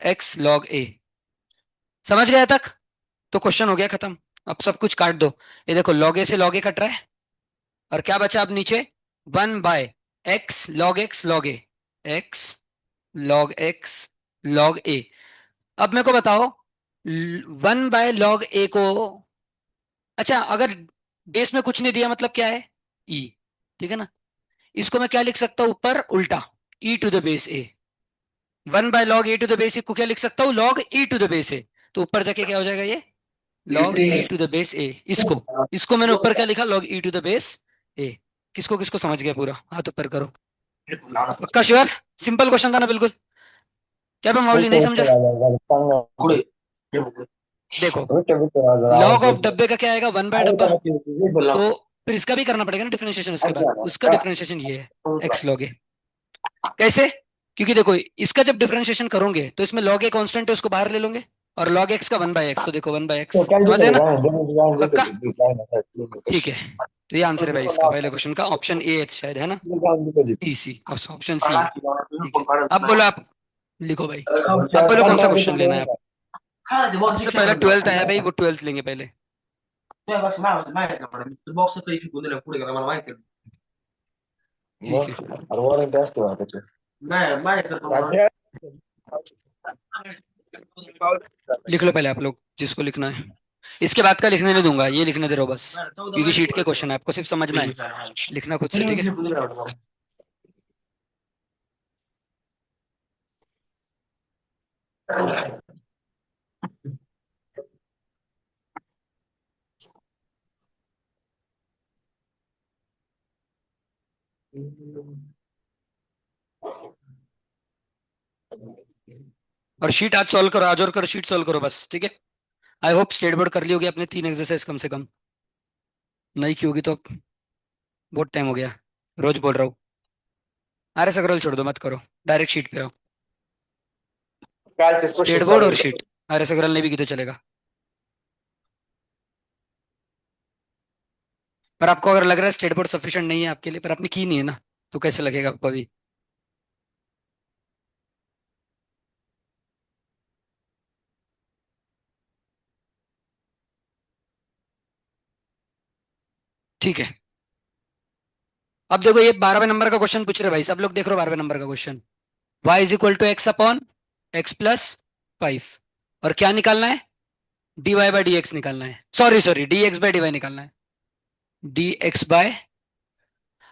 X log ए। समझ गया तक? तो क्वेश्चन हो गया खत्म। अब सब कुछ काट दो। ये देखो लॉग ए से लॉग ए कट रहा है, और क्या बचा अब नीचे? 1 बाय एक्स लॉग ए, एक्स लॉग ए। अब मेरे को बताओ, 1 बाय लॉग ए को, अच्छा अगर बेस में कुछ नहीं दिया मतलब क्या है? ई। ठीक है ना? इसको मैं क्या लिख सकता हूं ऊपर उल्टा? E to the base a. 1 by log a to the base a को क्या लिख सकता हूँ? Log e to the base a. तो ऊपर जाके क्या हो जाएगा ये? Log e to the base a. इसको इसको मैंने ऊपर क्या लिखा? Log e to the base a. किसको किसको समझ गया पूरा? हाथ ऊपर करो। पक्का श्योर? सिंपल क्वेश्चन था ना बिल्कुल? क्या पे मामूली नहीं समझा? देखो, लॉग ऑफ डब्बे का क्या आएगा? 1 बाय डब्बा। तो फिर इसका भी करना पड़ेगा ना डिफरेंशिएशन, उसके बाद उसका डिफरेंशिएशन ये है, एक्स लॉग ए। कैसे? क्योंकि देखो इसका जब डिफरेंशिएशन करोगे तो इसमें लॉग ए कांस्टेंट है, उसको बाहर ले लोगे, और लॉग एक्स का 1 बाय एक्स, तो देखो 1 बाय एक्स। समझ गए ना? पक्का? ठीक है। तो ये आंसर है भाई इसका, पहले क्वेश्चन का, ऑप्शन ए शायद, है ना? सी सी, ऑप्शन सी है। ठीक है, अब बोलो आप। लिखो भाई। अब बोलो कौन सा क्वेश्चन लेना है आप? सबसे पहला 12th आया भाई, वो 12th लेंगे पहले। ठीक है, लिख लो पहले आप लोग जिसको लिखना है। इसके बाद का लिखने नहीं दूंगा, ये लिखने दे रहो बस, क्योंकि शीट के क्वेश्चन है, आपको सिर्फ समझना है, लिखना खुद से, ठीक है? और शीट आज सॉल्व करो, आज और करो, शीट सॉल्व करो बस, ठीक है? आई होप स्टेट बोर्ड कर ली होगी अपने 3 एक्सरसाइज कम से कम। नहीं की होगी तो बहुत टाइम हो गया, रोज बोल रहा हूँ। अरे सकरोल छोड़ दो, मत करो, डायरेक्ट शीट पे आओ। स्टेट बोर्ड और शीट। अरे सकरोल नहीं भी की तो चलेगा। पर आपको अगर लग रहा है स्टेट बोर्ड सफिशिएंट नहीं है आपके लिए, पर आपने की नहीं है ना, तो कैसे लगेगा आपको अभी? ठीक है। अब देखो ये 12वें नंबर का क्वेश्चन पूछ रहे भाई, सब लोग देख रहे हो 12वें नंबर का question. y is equal to x upon x plus 5। और क्या निकालना है? dy बाई डी एक्स निकालना है, sorry sorry, dx by dy निकालना है। dx बाय,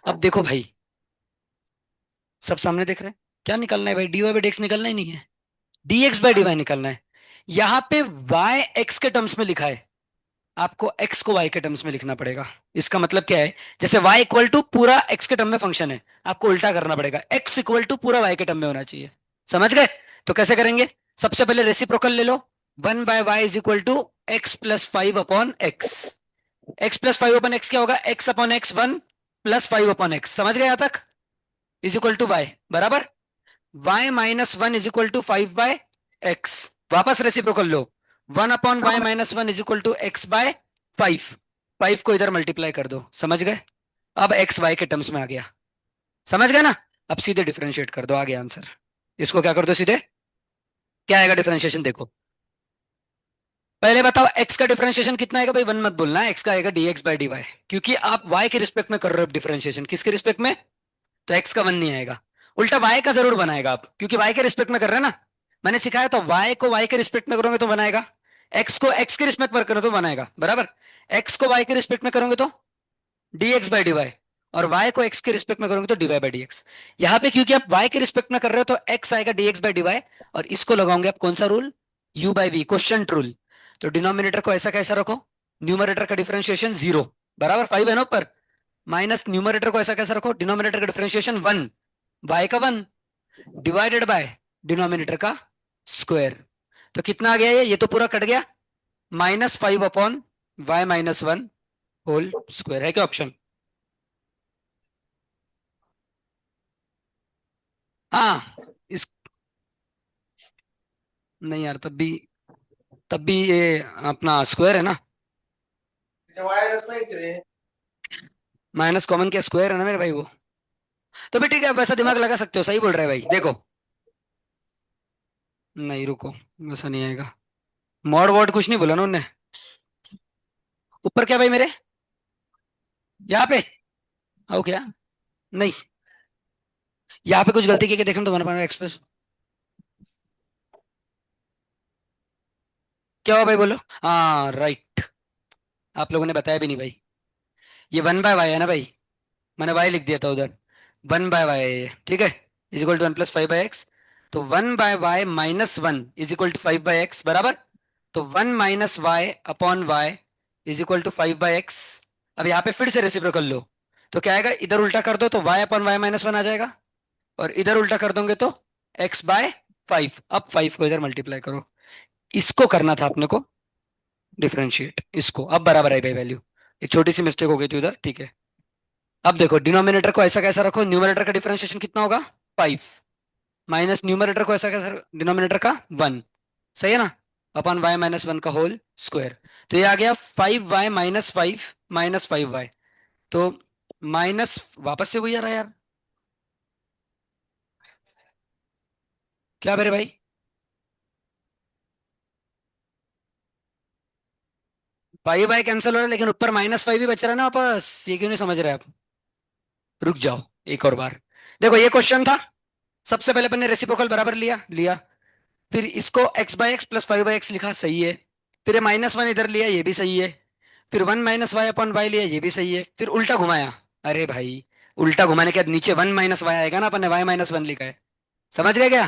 अब देखो भाई, सब सामने देख रहे हैं, क्या निकालना है भाई? dy बाई dx निकालना ही नहीं है, dx बाई dy निकालना है। यहाँ पे y x के टर्म्स में लिखा है, आपको x को y के टर्म्स में लिखना पड़ेगा। इसका मतलब क्या है? जैसे y इक्वल टू पूरा x के टर्म में फंक्शन है, आपको उल्टा करना पड़ेगा, x इक्वल टू पूरा y के टर्म में होना चाहिए। समझ गए? तो कैसे करेंगे? सबसे पहले रेसिप्रोकल ले लो। 1 by y is equal to x plus 5 upon x. X plus 5 upon x क्या होगा? X upon x 1 plus 5 upon x. समझ गए यहाँ तक? इज इक्वल टू वाई बराबर y-1 is equal to 5 by x. वापस रेसिप्रोकल लो। 1 upon y-1 is equal to x by 5। 5 को इधर मल्टीप्लाई कर दो। समझ गए? अब एक्स वाई के टर्म्स में आ गया। समझ गए ना? अब सीधे डिफरेंशिएट कर दो, आ गया आंसर। इसको क्या कर दो सीधे? क्या आएगा डिफरेंशिएशन देखो। पहले बताओ एक्स का डिफरेंशिएशन कितना आएगा भाई? वन मत बोलना, एक्स का आएगा dx बाई dy, क्योंकि आप y के रिस्पेक्ट में कर रहे हो डिफरेंशिएशन। किसके रिस्पेक्ट में? तो एक्स का वन नहीं आएगा, उल्टा वाई का जरूर बनाएगा आप, क्योंकि वाई के रिस्पेक्ट में कर रहे हैं ना। मैंने सिखाया तो वाई को वाई के रिस्पेक्ट में करोगे तो बनाएगा, एक्स को एक्स के रिस्पेक्ट में करो तो बनाएगा बराबर। एक्स को वाई के रिस्पेक्ट में करोगे तो dx बाई dy, और y को x के रिस्पेक्ट में करोगे तो dy बाई dx। यहाँ पे क्योंकि आप y के रिस्पेक्ट में कर रहे हो तो x आएगा dx बाई dy, और इसको लगाओगे आप कौन सा rule? u by v, quotient rule. तो डिनोमिनेटर को ऐसा कैसा रखो? न्यूमरेटर का डिफरेंशिएशन 0 बराबर 5 है ना ऊपर, माइनस न्यूमरेटर को ऐसा कैसा रखो? डिनोमिनेटर का डिफरेंशिएशन 1, y का 1 डिवाइडेड बाय डिनोमिनेटर का स्क्वायर। तो कितना आ गया ये तो पूरा कट गया, -5 अपॉन y-1 होल स्क्वायर। है क्या ऑप्शन? हाँ। इस, नहीं यार, तब भी ये अपना स्क्वायर है ना, माइनस कॉमन के स्क्वायर है ना मेरे भाई वो। तो भी ठीक है, वैसा दिमाग लगा सकते हो, सही बोल रहे हैं भाई। देखो नहीं रुको, वैसा नहीं आएगा। मॉड वॉड कुछ नहीं बोला ना उनने। ऊपर क्या भाई मेरे, यहाँ पे आओ क्या, नहीं, यहाँ पे कुछ गलती की देखना तो बना पाना एक्सप्रेस। क्या हुआ भाई बोलो। हाँ राइट, आप लोगों ने बताया भी नहीं भाई। ये 1/y है ना भाई, मैंने y लिख दिया था उधर। 1/y है ये, ठीक है। Is equal to 1 + 5/x। तो 1/y -1 = 5/x बराबर। तो 1 - y/y is equal to 5/x। अब यहाँ पे फिर से रेसिप्रोकल लो, तो क्या आएगा, इधर उल्टा कर दो तो y/y-1 आ जाएगा, और इधर उल्टा कर दोगे तो x/5। अब 5 को इधर मल्टीप्लाई करो, इसको करना था अपने को डिफरेंशिएट, इसको। अब बराबर है भाई वैल्यू, एक छोटी सी मिस्टेक हो गई थी उधर, ठीक है। अब देखो डिनोमिनेटर को ऐसा कैसा रखो, न्यूमरेटर का डिफरेंशिएशन कितना होगा, 5, माइनस न्यूमरेटर को ऐसा कैसा, डिनोमिनेटर का 1, सही है ना, अपन y-1 का होल स्क्वायर। तो ये आ गया 5y - 5 - 5y, तो माइनस, वापस से वही आ रहा है यार, क्या मेरे भाई। 5y कैंसिल हो रहा है लेकिन ऊपर -5 ही बच रहा है ना वापस, ये क्यों नहीं समझ रहे आप। रुक जाओ एक और बार। देखो ये क्वेश्चन था, सबसे पहले अपन ने रेसिप्रोकल बराबर लिया लिया, फिर इसको x/x + 5/x लिखा, सही है। फिर ये -1 इधर लिया, ये भी सही है। फिर 1 - y/y लिया, ये भी सही है। फिर उल्टा घुमाया, अरे भाई उल्टा घुमाने के बाद नीचे 1 - y आएगा ना, अपन ने y-1 लिखा है, समझ गए क्या।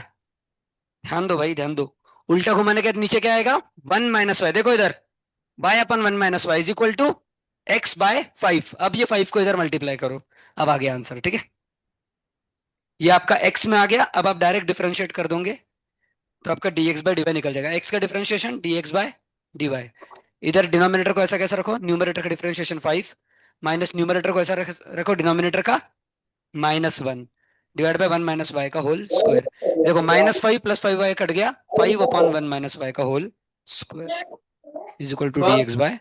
ध्यान दो भाई ध्यान दो, उल्टा घुमाने के बाद नीचे क्या आएगा, 1 - y, देखो इधर y/1 - y is equal to x/5। अब ये 5 को इधर मल्टीप्लाई करो, अब आ गया आंसर, ठीक है। ये आपका x में आ गया, अब आप डायरेक्ट डिफरेंशिएट कर दोगे तो आपका dx/dy निकल जाएगा, x का डिफरेंशिएशन dx/dy। इधर डिनोमिनेटर को ऐसा कैसा रखो, न्यूमरेटर का डिफरेंशिएशन 5, माइनस न्यूमरेटर को ऐसा रखो डिनोमिनेटर का -1, डिवाइड बाय 1 - y का होल स्क्वायर। देखो -5 + 5y कट गया, 5/1 - y का whole square is equal to dx/dy।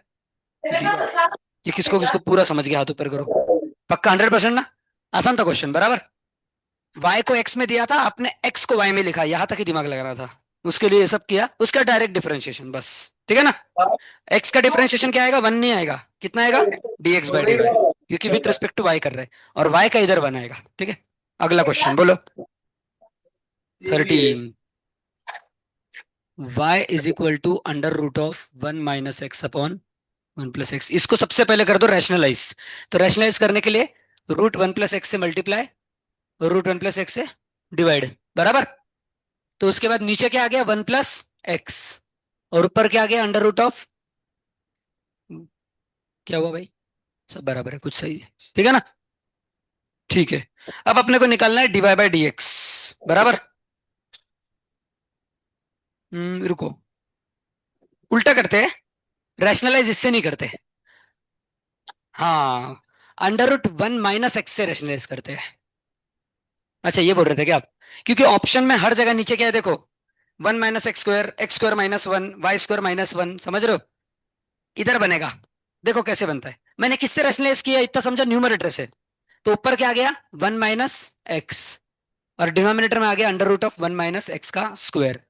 ये किसको किसको पूरा समझ गया, हाथ ऊपर करो, पक्का 100% ना। आसान था क्वेश्चन बराबर। y को x में दिया था, आपने x को y में लिखा, यहां तक ही दिमाग लगाना था, उसके लिए ये सब किया, उसका डायरेक्ट डिफरेंशिएशन बस, ठीक है ना। x का डिफरेंशिएशन क्या आएगा, 1 नहीं आएगा, कितना आएगा, dx/dy, क्योंकि विथ रिस्पेक्ट टू y कर रहे हैं, और y का इधर 1 आएगा, ठीक है। अगला क्वेश्चन बोलो। 13, y is equal to √(1 - x/(1 + x)। इसको सबसे पहले कर दो रैशनलाइज। तो रैशनलाइज करने के लिए √1 + x से मल्टीप्लाई, √1 + x से डिवाइड, बराबर। तो उसके बाद नीचे क्या आ गया, 1 + x, और ऊपर क्या आ गया, √(, क्या हुआ भाई, सब बराबर है, कुछ सही है, ठीक है ना। ठीक है, अब अपने को निकालना है dy/dx, बराबर। रुको, उल्टा करते हैं, रैशनलाइज इससे नहीं करते। हाँ, √1 - x से रैशनलाइज करते हैं। अच्छा ये बोल रहे थे क्या आप, क्योंकि ऑप्शन में हर जगह नीचे क्या है देखो, 1 - x², x² - 1, y² - 1, समझ रहे हो, इधर बनेगा। देखो कैसे बनता है, मैंने किससे रैशनलाइज किया इतना समझा, न्यूमरेटर से। तो ऊपर क्या आ गया, 1 - x, और डिनोमिनेटर में आ गया √1 - x का स्क्वायर,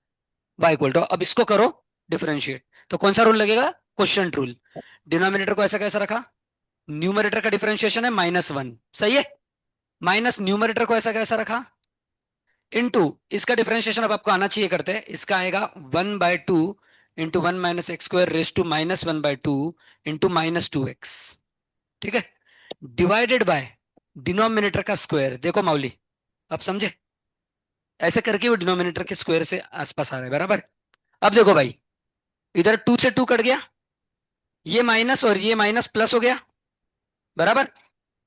y इक्वल टू, अब इसको करो डिफरेंशिएट, तो कौन सा रूल लगेगा, क्वेश्चन रूल। डिनोमिनेटर को ऐसा कैसा रखा, न्यूमरेटर का डिफरेंशिएशन है -1, सही है, माइनस न्यूमरेटर को ऐसा कैसा रखा, इनटू, इसका डिफरेंशिएशन अब आपको आना चाहिए, करते हैं, इसका आएगा 1/2 into 1 - x² race to -1/2 into -2x, ठीक है, डिवाइडेड बाय डिनोमिनेटर का स्क्वायर। देखो माउली, अब समझे, ऐसे करके वो डिनोमिनेटर के स्क्वायर से आसपास आ रहा है, बराबर। अब देखो भाई, इधर 2 से 2 कट गया, ये माइनस और ये माइनस प्लस हो गया, बराबर।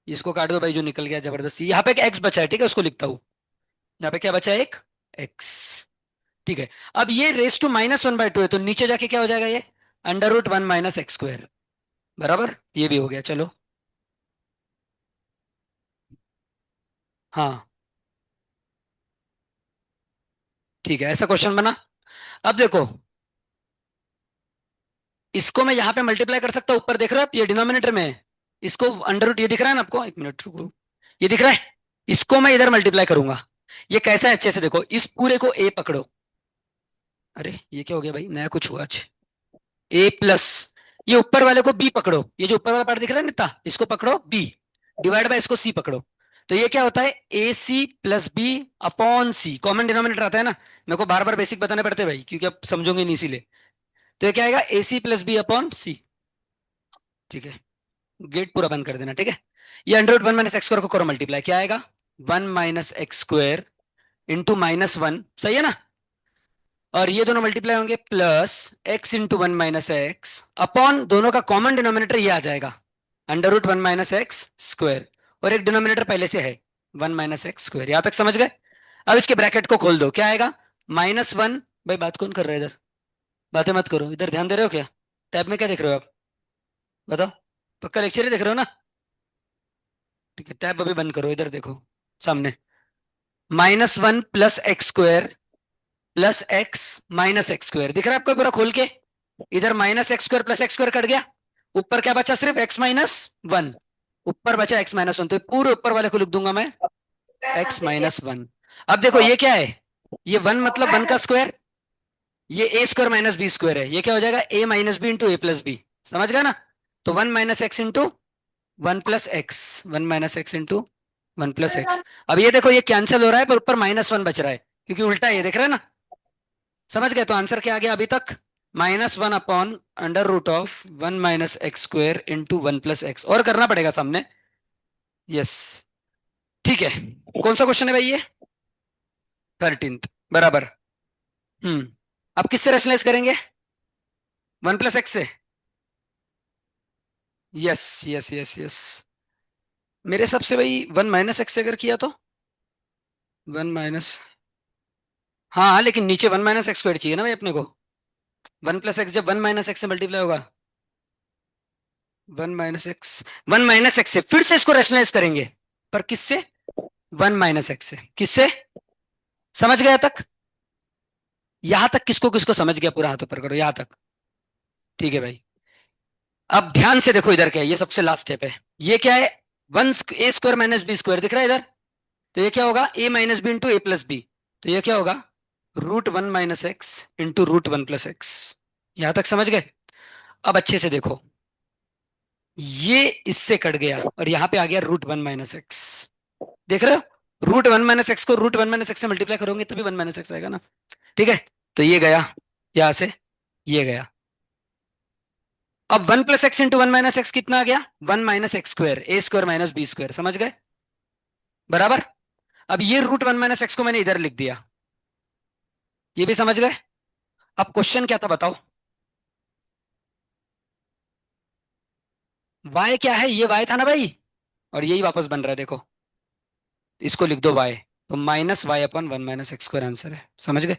इसको काट दो भाई, जो निकल गया जबरदस्ती, यहाँ पे एक एक्स बचा है, ठीक है, उसको लिखता हूं, यहाँ पे क्या बचा है, एक एक्स, ठीक है। अब ये रेस टू -1/2 है, तो नीचे जाके क्या हो जाएगा, ये √1 - x², बराबर, ये भी हो गया, चलो। हाँ ठीक है, ऐसा क्वेश्चन बना। अब देखो, इसको मैं यहाँ पे मल्टीप्लाई कर सकता हूँ, ऊपर देख रहे हो आप, ये डिनोमिनेटर में है, इसको अंडर ये दिख रहा है ना आपको, एक मिनट रुको, ये दिख रहा है, इसको मैं इधर मल्टीप्लाई करूंगा। ये कैसा है अच्छे से देखो, इस पूरे को ए पकड़ो, अरे ये क्या हो गया भाई, नया कुछ हुआ आज। ए प्लस, ये ऊपर वाले को बी पकड़ो, ये जो ऊपर वाला पार्ट दिख रहा है नित्ता, इसको पकड़ो बी, डिवाइड बाय इसको सी पकड़ो। तो ये क्या होता है, ए सी प्लस बी अपॉन सी, कॉमन डिनोमिनेटर आता है ना। मेरे को बार बार बेसिक बताने पड़ते हैं भाई, क्योंकि आप समझोगे नहीं इसीलिए। तो ये क्या आएगा, ए सी प्लस बी अपॉन सी। ठीक है, गेट पूरा बंद कर देना, ठीक है। ये under root one minus x square को करो मल्टीप्लाई, क्या आएगा, one minus x square into minus one, सही है ना। और ये दोनों मल्टीप्लाई होंगे plus x into one minus x upon, दोनों का कॉमन डिनोमिनेटर ये आ जाएगा, under root one minus x square. और एक डिनोमिनेटर पहले से है, वन माइनस एक्स स्क्वायर, यहां तक समझ गए। अब इसके ब्रैकेट को खोल दो, क्या आएगा, माइनस वन। भाई बात कौन कर रहा है इधर, बातें मत करो, इधर ध्यान दे रहे हो क्या, टैब में क्या देख रहे हो आप, बताओ। पक्का लेक्चर ही देख रहे हो ना, ठीक है, टैब अभी बंद करो, इधर देखो सामने। Minus one plus x square plus x minus x square, दिख रहा है आपको पूरा खोल के। इधर minus x square plus x square cut गया, ऊपर क्या बचा, सिर्फ एक्स माइनस वन। ऊपर बचा एक्स माइनस वन, तो पूरे ऊपर वाले को लिख दूंगा मैं एक्स माइनस वन। अब देखो ये क्या है, ये वन मतलब वन का स्क्वायर, ये ए स्क्वायर माइनस बी स्क्वायर है, ये क्या हो जाएगा, ए minus b into a plus B, समझ गया ना। तो one minus x into one plus x, one minus x into one plus x. अब ये देखो ये कैंसिल हो रहा है, पर ऊपर माइनस वन बच रहा है, क्योंकि उल्टा है, ये देख रहे हैं ना। समझ गए, तो आंसर क्या आ गया अभी तक, minus one upon under root of one minus x square into one plus x, और करना पड़ेगा सामने। यस, ठीक है। कौन सा क्वेश्चन है भाई ये, 13th, बराबर। अब किससे रैशनलाइज करेंगे, वन प्लस एक्स से। यस यस यस यस, मेरे हिसाब से भाई वन माइनस एक्स से अगर किया तो, वन माइनस, हाँ हाँ, लेकिन नीचे वन माइनस एक्स स्क्वायर चाहिए ना भाई अपने को। वन प्लस एक्स जब वन माइनस एक्स से मल्टीप्लाई होगा, वन माइनस एक्स से फिर से इसको रैशनलाइज करेंगे, पर किससे, वन माइनस एक्स से, किससे, समझ गया तक, यहां तक किसको किसको समझ गया, पूरा हाथ ऊपर करो यहां तक। ठीक है भाई, अब ध्यान से देखो इधर क्या है, ये सबसे लास्ट स्टेप है। ये क्या है, one a square minus b square दिख रहा है इधर, तो ये क्या होगा, a minus b into a plus b. तो ये क्या होगा, root one minus x into root one plus x. यहां तक समझ गए। अब अच्छे से देखो, ये इससे कट गया और यहां पे आ गया रूट वन माइनस एक्स, देख रहे हो, रूट वन माइनस एक्स को रूट वन माइनस एक्स से मल्टीप्लाई करोगे तभी वन माइनस एक्स आएगा ना। ठीक है, तो ये गया यहां से, ये गया। अब one plus x into one minus x कितना आ गया, वन माइनस एक्स स्क्वायर, ए स्क्वायर माइनस बी स्क्वायर, समझ गए, बराबर। अब ये रूट वन माइनस एक्स को मैंने इधर लिख दिया, ये भी समझ गए। अब क्वेश्चन क्या था बताओ, वाई क्या है, ये वाई था ना भाई, और यही वापस बन रहा है देखो, इसको लिख दो वाई, तो minus y upon one minus x square answer है, समझ गए।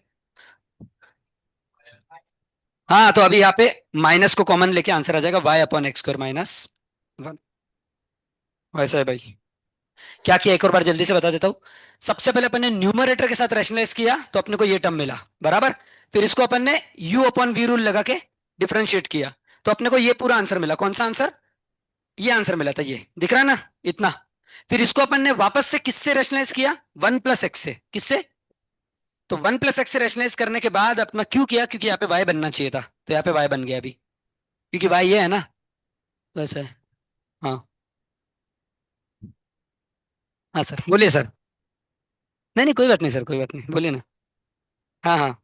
हाँ, तो अभी यहाँ पे माइनस को कॉमन लेके आंसर आ जाएगा y upon x square minus one, वैसा है भाई। क्या किया एक और बार जल्दी से बता देता हूँ। सबसे पहले अपन ने न्यूमरेटर के साथ रैशनलाइज किया, तो अपने को ये टर्म मिला, बराबर। फिर इसको अपन ने u अपॉन वी रूल लगा के डिफरेंशिएट किया, तो अपने को ये पूरा आंसर मिला, कौन सा आंसर, ये आंसर मिला था, ये दिख रहा है ना, इतना। फिर इसको अपन ने वापस से किससे रैशनलाइज किया, वन प्लस एक्स से, किससे, तो वन प्लस एक्स से रैशनलाइज करने के बाद अपना क्यों किया, क्योंकि यहाँ पे वाई बनना चाहिए था, तो यहाँ पे वाई बन गया अभी, क्योंकि वाई ये है ना, वैसा है। हाँ, हाँ सर बोलिए सर। नहीं नहीं, कोई बात नहीं सर, कोई बात नहीं, बोलिए ना। हाँ हाँ।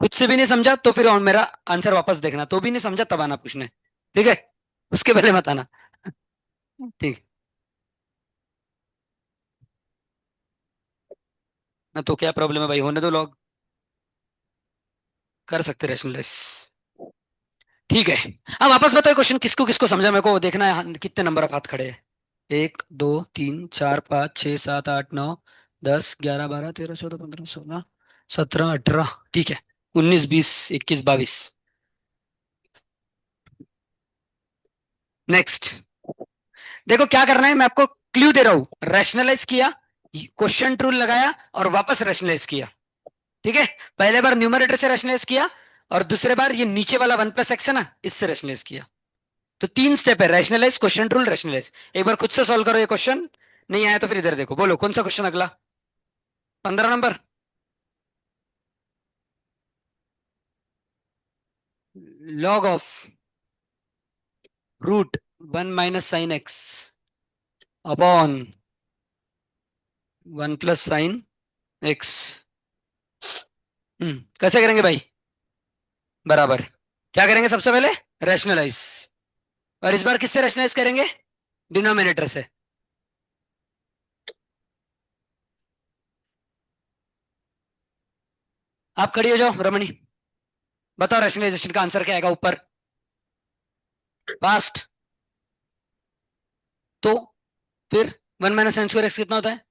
खुद से भी नहीं समझा तो फिर और मेरा आंसर वापस देखना, तो भी नहीं समझा तब आना पूछने, ठीक है? उसके पहले मत आना। ठीक। ना तो क्या प्रॉब्लम है भाई, होने दो लॉग, कर सकते रैशनलाइज। ठीक है। अब वापस बताओ क्वेश्चन किसको किसको समझा, मेरे को देखना है कितने नंबर ऑफ हाथ खड़े हैं। 1 2 3 4 5 6 7 8 9 10 11 12 13 14 15 16 17 18, ठीक है। 19 20 21 22। नेक्स्ट। देखो क्या करना है, मैं आपको क्लू दे रहा हूं। रैशनलाइज किया, क्वेश्चन ट्रूल लगाया और वापस रैशनलाइज किया, ठीक है? पहले बार न्यूमरेटर से रैशनलाइज किया और दूसरे बार ये नीचे वाला 1 + x है ना, इससे रैशनलाइज किया। तो 3 स्टेप है, रैशनलाइज, क्वेश्चन रूल, रैशनलाइज। एक बार खुद से सॉल्व करो ये क्वेश्चन, नहीं आया तो फिर इधर देखो, बोलो कौन सा क्वेश्चन अगला? 15 नंबर। Log of root 1 - sin x upon 1 + sin x। कैसे करेंगे भाई? बराबर। क्या करेंगे सबसे पहले? रैशनलाइज। और इस बार किससे रैशनलाइज करेंगे? डिनोमिनेटर से। आप खड़ी हो जाओ रमणी, बताओ रैशनलाइजेशन का आंसर क्या आएगा ऊपर? पास्ट। तो फिर 1 - sin² कितना होता है?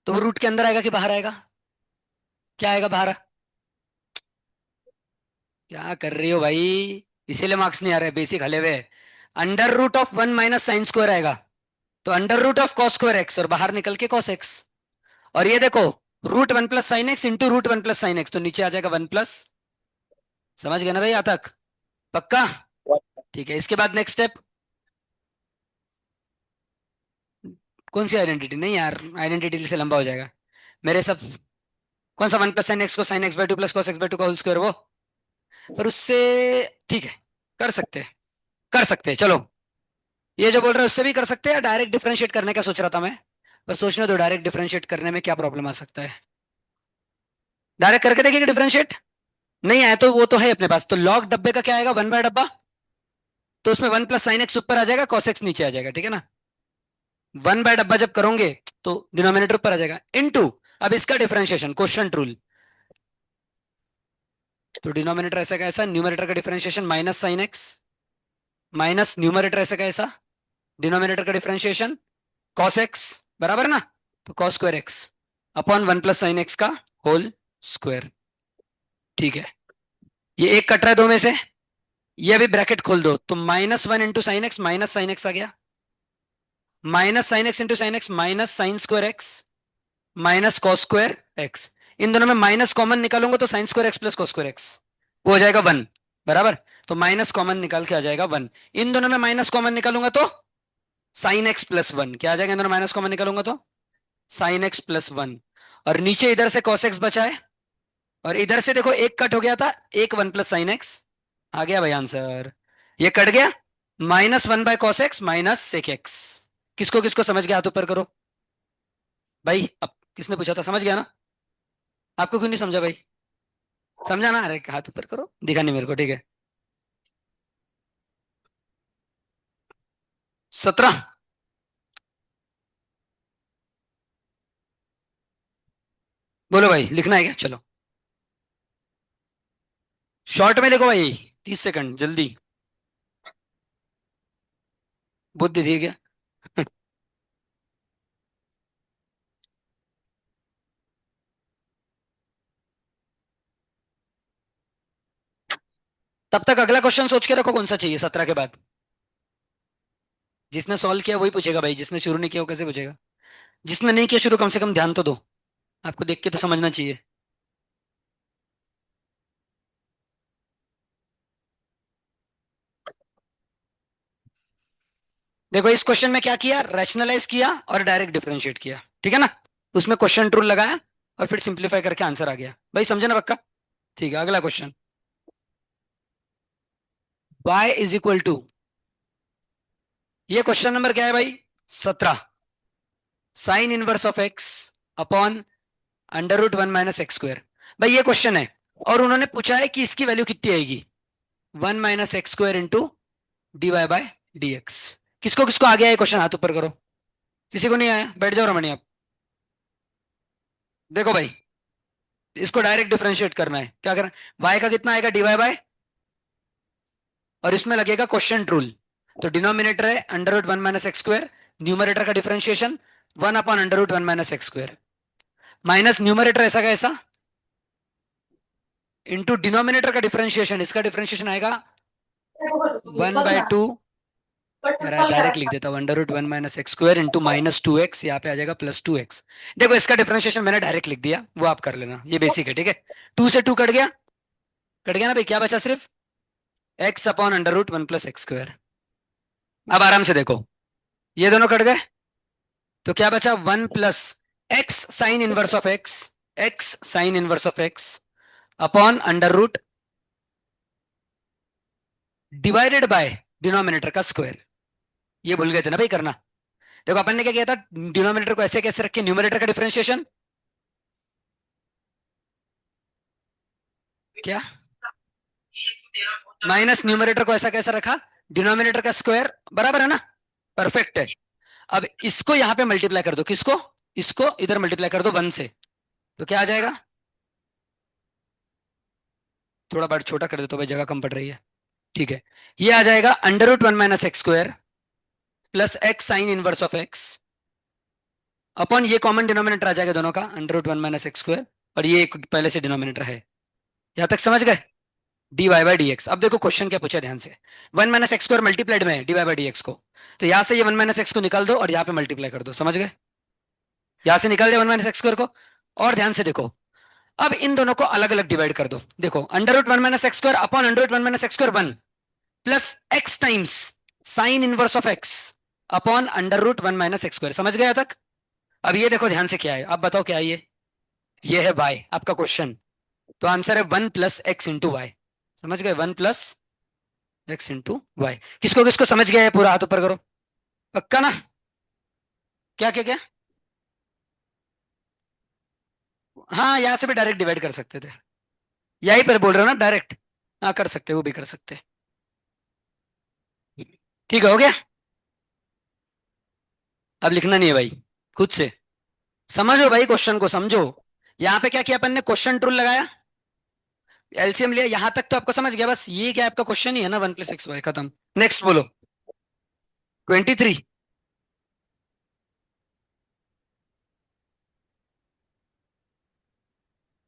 तो वो रूट के अंदर आएगा कि बाहर आएगा? क्या आएगा बाहर? क्या कर रही हो भाई? इसीलिए मार्क्स नहीं आ रहे, बेसिक हले हुए। अंडर रूट ऑफ 1 - sin² आएगा। तो under root of cos² x और बाहर निकल के cos x। और ये देखो, root 1 + sin x into root 1 + sin x, तो नीचे आ जाएगा 1 प्लस। समझ गए ना भाई यहाँ तक? पक्का? ठीक है, इसके बाद नेक्स्ट स्टेप। कौन सी आइडेंटिटी? नहीं यार, आइडेंटिटी से लंबा हो जाएगा मेरे सब। कौन सा 1 + sin x को sin x/2 + cos x/2 का होल स्क्वायर, वो? पर उससे, ठीक है, कर सकते हैं, कर सकते हैं, चलो। ये जो बोल रहे हैं उससे भी कर सकते हैं, डायरेक्ट डिफरेंशिएट करने का सोच रहा था मैं। पर सोचने दो, डायरेक्ट डिफरेंशिएट करने में क्या प्रॉब्लम आ सकता है। डायरेक्ट करके देखिए डिफरेंशिएट। नहीं आया तो वो तो है अपने पास, तो लॉग डब्बे का क्या आएगा? 1/डब्बा। तो उसमें 1 + sin x ऊपर आ जाएगा, cos x नीचे आ जाएगा, ठीक है ना? 1/डब्बा जब करोगे तो डिनोमिनेटर ऊपर आ जाएगा, इनटू। अब इसका डिफरेंशिएशन, क्वेश्चन रूल। तो डिनोमिनेटर ऐसा का ऐसा, न्यूमरेटर का differentiation -sin x minus numerator ऐसा का ऐसा, डिनोमिनेटर का डिफरेंशिएशन cos x, बराबर ना? तो cos²x अपॉन 1 + sin x का होल स्क्वायर, ठीक है। ये एक कट रहा है दो में से, ये अभी ब्रैकेट खोल दो, तो -1 × sin x -sin x आ गया, -sin x × sin x -sin²x -cos²x। इन दोनों में माइनस कॉमन निकालूंगा तो sin²x + cos²x, वो हो जाएगा 1, बराबर। तो माइनस कॉमन निकाल के आ जाएगा 1। इन दोनों में माइनस कॉमन निकालूंगा तो sin x + 1, क्या आ जाएगा? इन दोनों माइनस कॉमन निकालूंगा तो sin x + 1। और नीचे इधर से cos x बचा है, और इधर से देखो एक कट हो गया था, एक 1 + sin x आ गया भाई आंसर। ये कट गया, -1/cos x -sec x। किसको किसको समझ गया? हाथ ऊपर करो भाई। अब किसने पूछा था, समझ गया ना? आपको क्यों नहीं समझा भाई? समझा ना? अरे हाथ ऊपर करो, दिखा नहीं मेरे को, ठीक है। 17। बोलो भाई, लिखना है क्या? चलो शॉर्ट में लिखो भाई, 30 सेकंड जल्दी। बुद्धि थी क्या? तब तक अगला क्वेश्चन सोच के रखो कौन सा चाहिए 17 के बाद। जिसने सॉल्व किया वही पूछेगा भाई, जिसने शुरू नहीं किया वो कैसे पूछेगा? जिसने नहीं किया शुरू, कम से कम ध्यान तो दो, आपको देख के तो समझना चाहिए। देखो इस क्वेश्चन में क्या किया, रैशनलाइज किया और डायरेक्ट डिफरेंशिएट किया, ठीक है ना? उसमें क्वेश्चन रूल लगाया और फिर सिंप्लीफाई करके आंसर आ गया भाई, समझे ना पक्का? ठीक है, अगला क्वेश्चन। y = ये क्वेश्चन नंबर क्या है भाई? 17। sin inverse of x upon under root 1 - x² भाई ये क्वेश्चन है। और उन्होंने पूछा है कि इसकी वैल्यू कितनी आएगी, 1 - x² इंटू dy/dx। किसको किसको आ गया ये क्वेश्चन, हाथ ऊपर करो। किसी को नहीं आया, बैठ जाओ रमणी आप। देखो भाई, इसको डायरेक्ट डिफरेंशिएट करना है, क्या करना है, y का कितना आएगा dy/, और इसमें लगेगा क्वेश्चन रूल। तो डिनोमिनेटर है √1 - x², न्यूमरेटर का डिफरेंशिएशन 1/√1 - x², माइनस न्यूमरेटर ऐसा का ऐसा, इंटू डिनोमिनेटर का डिफरेंशिएशन, इसका डिफरेंशिएशन आएगा 1/2। यार डायरेक्ट लिख देता हूँ, √1 - x² इंटू -2x, यहाँ पे आ जाएगा +2x। देखो इसका डिफरेंशिएशन मैंने डायरेक्ट लिख दिया, वो आप कर लेना, ये बेसिक है, ठीक है। 2 से 2 कट गया, कट गया ना भाई, क्या बचा सिर्फ x/√1 + x²। अब आराम से देखो, ये दोनों कट गए, तो क्या बचा 1 plus x sine inverse of x sine inverse of x upon √ divided by denominator का स्क्वायर। ये भूल गए थे ना भाई करना। देखो अपन ने क्या किया था, डिनोमिनेटर को ऐसे कैसे रखे, न्यूमरेटर का डिफरेंशिएशन क्या, माइनस न्यूमरेटर को ऐसा कैसा रखा, डिनोमिनेटर का स्क्वायर, बराबर है ना, परफेक्ट है। अब इसको यहां पे मल्टीप्लाई कर दो, किसको, इसको इधर मल्टीप्लाई कर दो 1 से, तो क्या आ जाएगा, थोड़ा बड़ा छोटा कर दो तो भाई जगह कम पड़ रही है, ठीक है। ये आ जाएगा √1 - x² plus x sine inverse of x upon, ये कॉमन डिनोमिनेटर आ जाएगा दोनों का, √1 - x², और ये एक पहले से डिनोमिनेटर है। यहां तक समझ गए, dy/dx। अब देखो क्वेश्चन क्या पूछा ध्यान से, 1 - x² मल्टीप्लाइड में है dy/dx को, तो यहां से ये 1 - x को निकाल दो और यहाँ पे मल्टीप्लाई कर दो, समझ गए, यहां से निकाल दे 1 - x² को। और ध्यान से देखो, अब इन दोनों को अलग अलग डिवाइड कर दो, देखो √1 - x² upon √1 - x² 1 plus x times sine inverse of x upon √1 - x², समझ गए तक। अब ये देखो ध्यान से क्या है, आप बताओ क्या है ये है y आपका क्वेश्चन, तो आंसर है 1 प्लस x इंटू वाई, समझ गए, 1 प्लस x इंटू वाई। किसको किसको समझ गया है, पूरा हाथ ऊपर करो, पक्का ना, क्या क्या क्या, हाँ यहाँ से भी डायरेक्ट डिवाइड कर सकते थे, यही पर बोल रहे हो ना डायरेक्ट, हाँ कर सकते, वो भी कर सकते, ठीक है, हो गया। अब लिखना नहीं है भाई, खुद से समझो भाई, क्वेश्चन को समझो। यहाँ पे क्या किया अपन ने, क्वेश्चन रूल लगाया, एलसीएम लिया, यहां तक तो आपको समझ गया, बस ये क्या आपका क्वेश्चन ही है ना, 1 + x y, खत्म। नेक्स्ट बोलो, 23।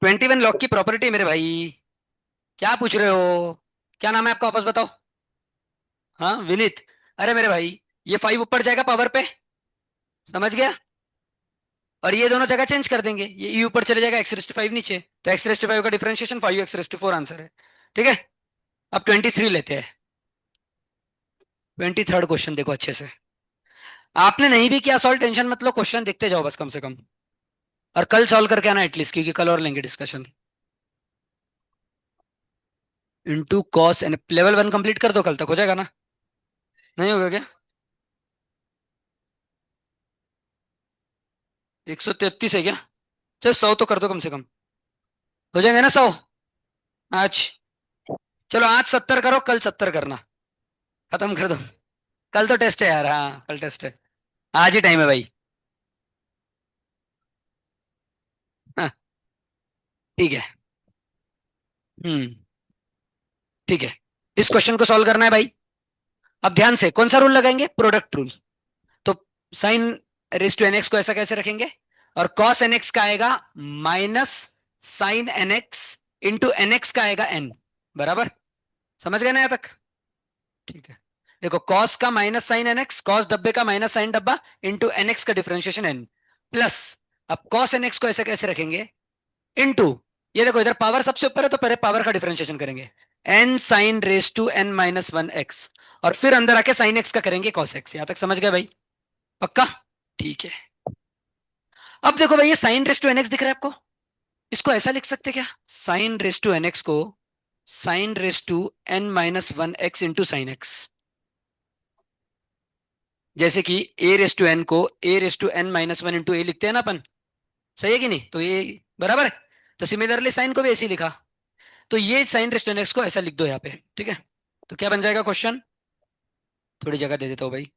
21 लॉग की प्रॉपर्टी मेरे भाई, क्या पूछ रहे हो, क्या नाम है आपका वापस बताओ, हाँ विनीत, अरे मेरे भाई ये 5 ऊपर जाएगा पावर पे, समझ गया, और ये दोनों जगह चेंज कर देंगे, ये ई ऊपर चले जाएगा, x⁵5 नीचे, तो x⁵5 का डिफरेंशिएशन 5x⁴ आंसर है, ठीक है। अब 23 लेते हैं, 23rd क्वेश्चन देखो अच्छे से, आपने नहीं भी किया सॉल्व, टेंशन मत लो, क्वेश्चन देखते जाओ बस कम से कम, और कल सॉल्व करके आना एटलीस्ट, क्योंकि कल और लेंगे discussion. Into cos n, level 1 complete कर दो, कल तक हो जाएगा ना, नहीं होगा क्या, 133 है क्या, चल 100 तो कर दो कम से कम, हो जाएंगे ना 100 आज। चलो आज 70 करो, कल 70 करना, खत्म कर दो, कल तो टेस्ट है यार, हाँ कल टेस्ट है, आज ही टाइम है भाई, हाँ ठीक है, हम्म ठीक है, इस क्वेश्चन को सॉल्व करना है भाई। अब ध्यान से कौन सा रूल लगाएंगे, प्रोडक्ट रूल, तो साइन रेस टू एनएक्स को ऐसा कैसे रखेंगे, और कॉस एनएक्स का आएगा minus sine n x into n x का आएगा एन, बराबर, समझ गए ना यहाँ तक, ठीक है। देखो कॉस का माइनस साइन एनएक्स, कॉस डब्बे का माइनस साइन डब्बा इंटू एनएक्स का डिफरेंशिएशन एन, प्लस अब कॉस एनएक्स को ऐसे कैसे रखेंगे, इनटू, ये देखो इधर पावर सबसे ऊपर है तो पहले पावर का डिफरेंशिएशन करेंगे, n sine raise to n-1 x, और फिर अंदर आके साइन एक्स का करेंगे कॉस एक्स, यहां तक समझ गए भाई, पक्का, ठीक है। अब देखो भाई, ये साइन रेस टू nx दिख रहा है आपको, इसको ऐसा लिख सकते क्या, साइन रेस टू nx को sine raise to n-1 x into sine x, जैसे कि a रेस टू n को a raise to n-1 into a लिखते हैं ना अपन, सही है कि नहीं, तो ये बराबर है, तो सिमिलरली साइन को भी ऐसे ही लिखा, तो ये sine raised to n x को ऐसा लिख दो यहाँ पे, ठीक है। तो क्या बन जाएगा क्वेश्चन, थोड़ी जगह दे देता हूँ भाई,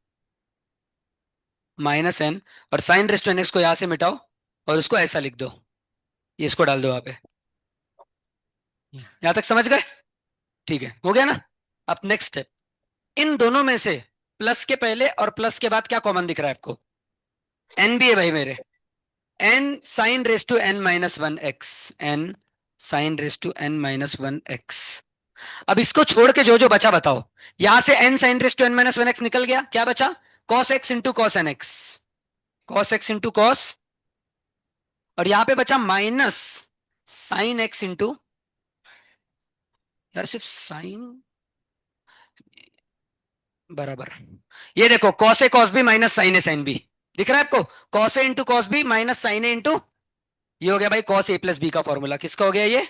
माइनस एन, और sine raised to n x को यहाँ से मिटाओ और उसको ऐसा लिख दो, ये इसको डाल दो यहाँ पे। यहां तक समझ गए? ठीक है, हो गया ना। अब नेक्स्ट स्टेप, इन दोनों में से प्लस के पहले और प्लस के बाद क्या कॉमन दिख रहा है आपको? एन भी है भाई मेरे, n sine raise to N minus one x, n sine raise to N minus one x. अब इसको छोड़ के जो जो बचा बताओ। यहां से n sine raise to N minus one x निकल गया, क्या बचा? Cos x into cos n x, cos x into cos, और यहां पे बचा माइनस साइन एक्स इंटू, यार सिर्फ साइन बराबर, ये देखो cos A cos B minus sine A sine B, दिख रहा है आपको? Cos A into cos B minus sine A into, ये हो गया भाई कॉस ए प्लस बी का फॉर्मूला, किसका हो गया ये?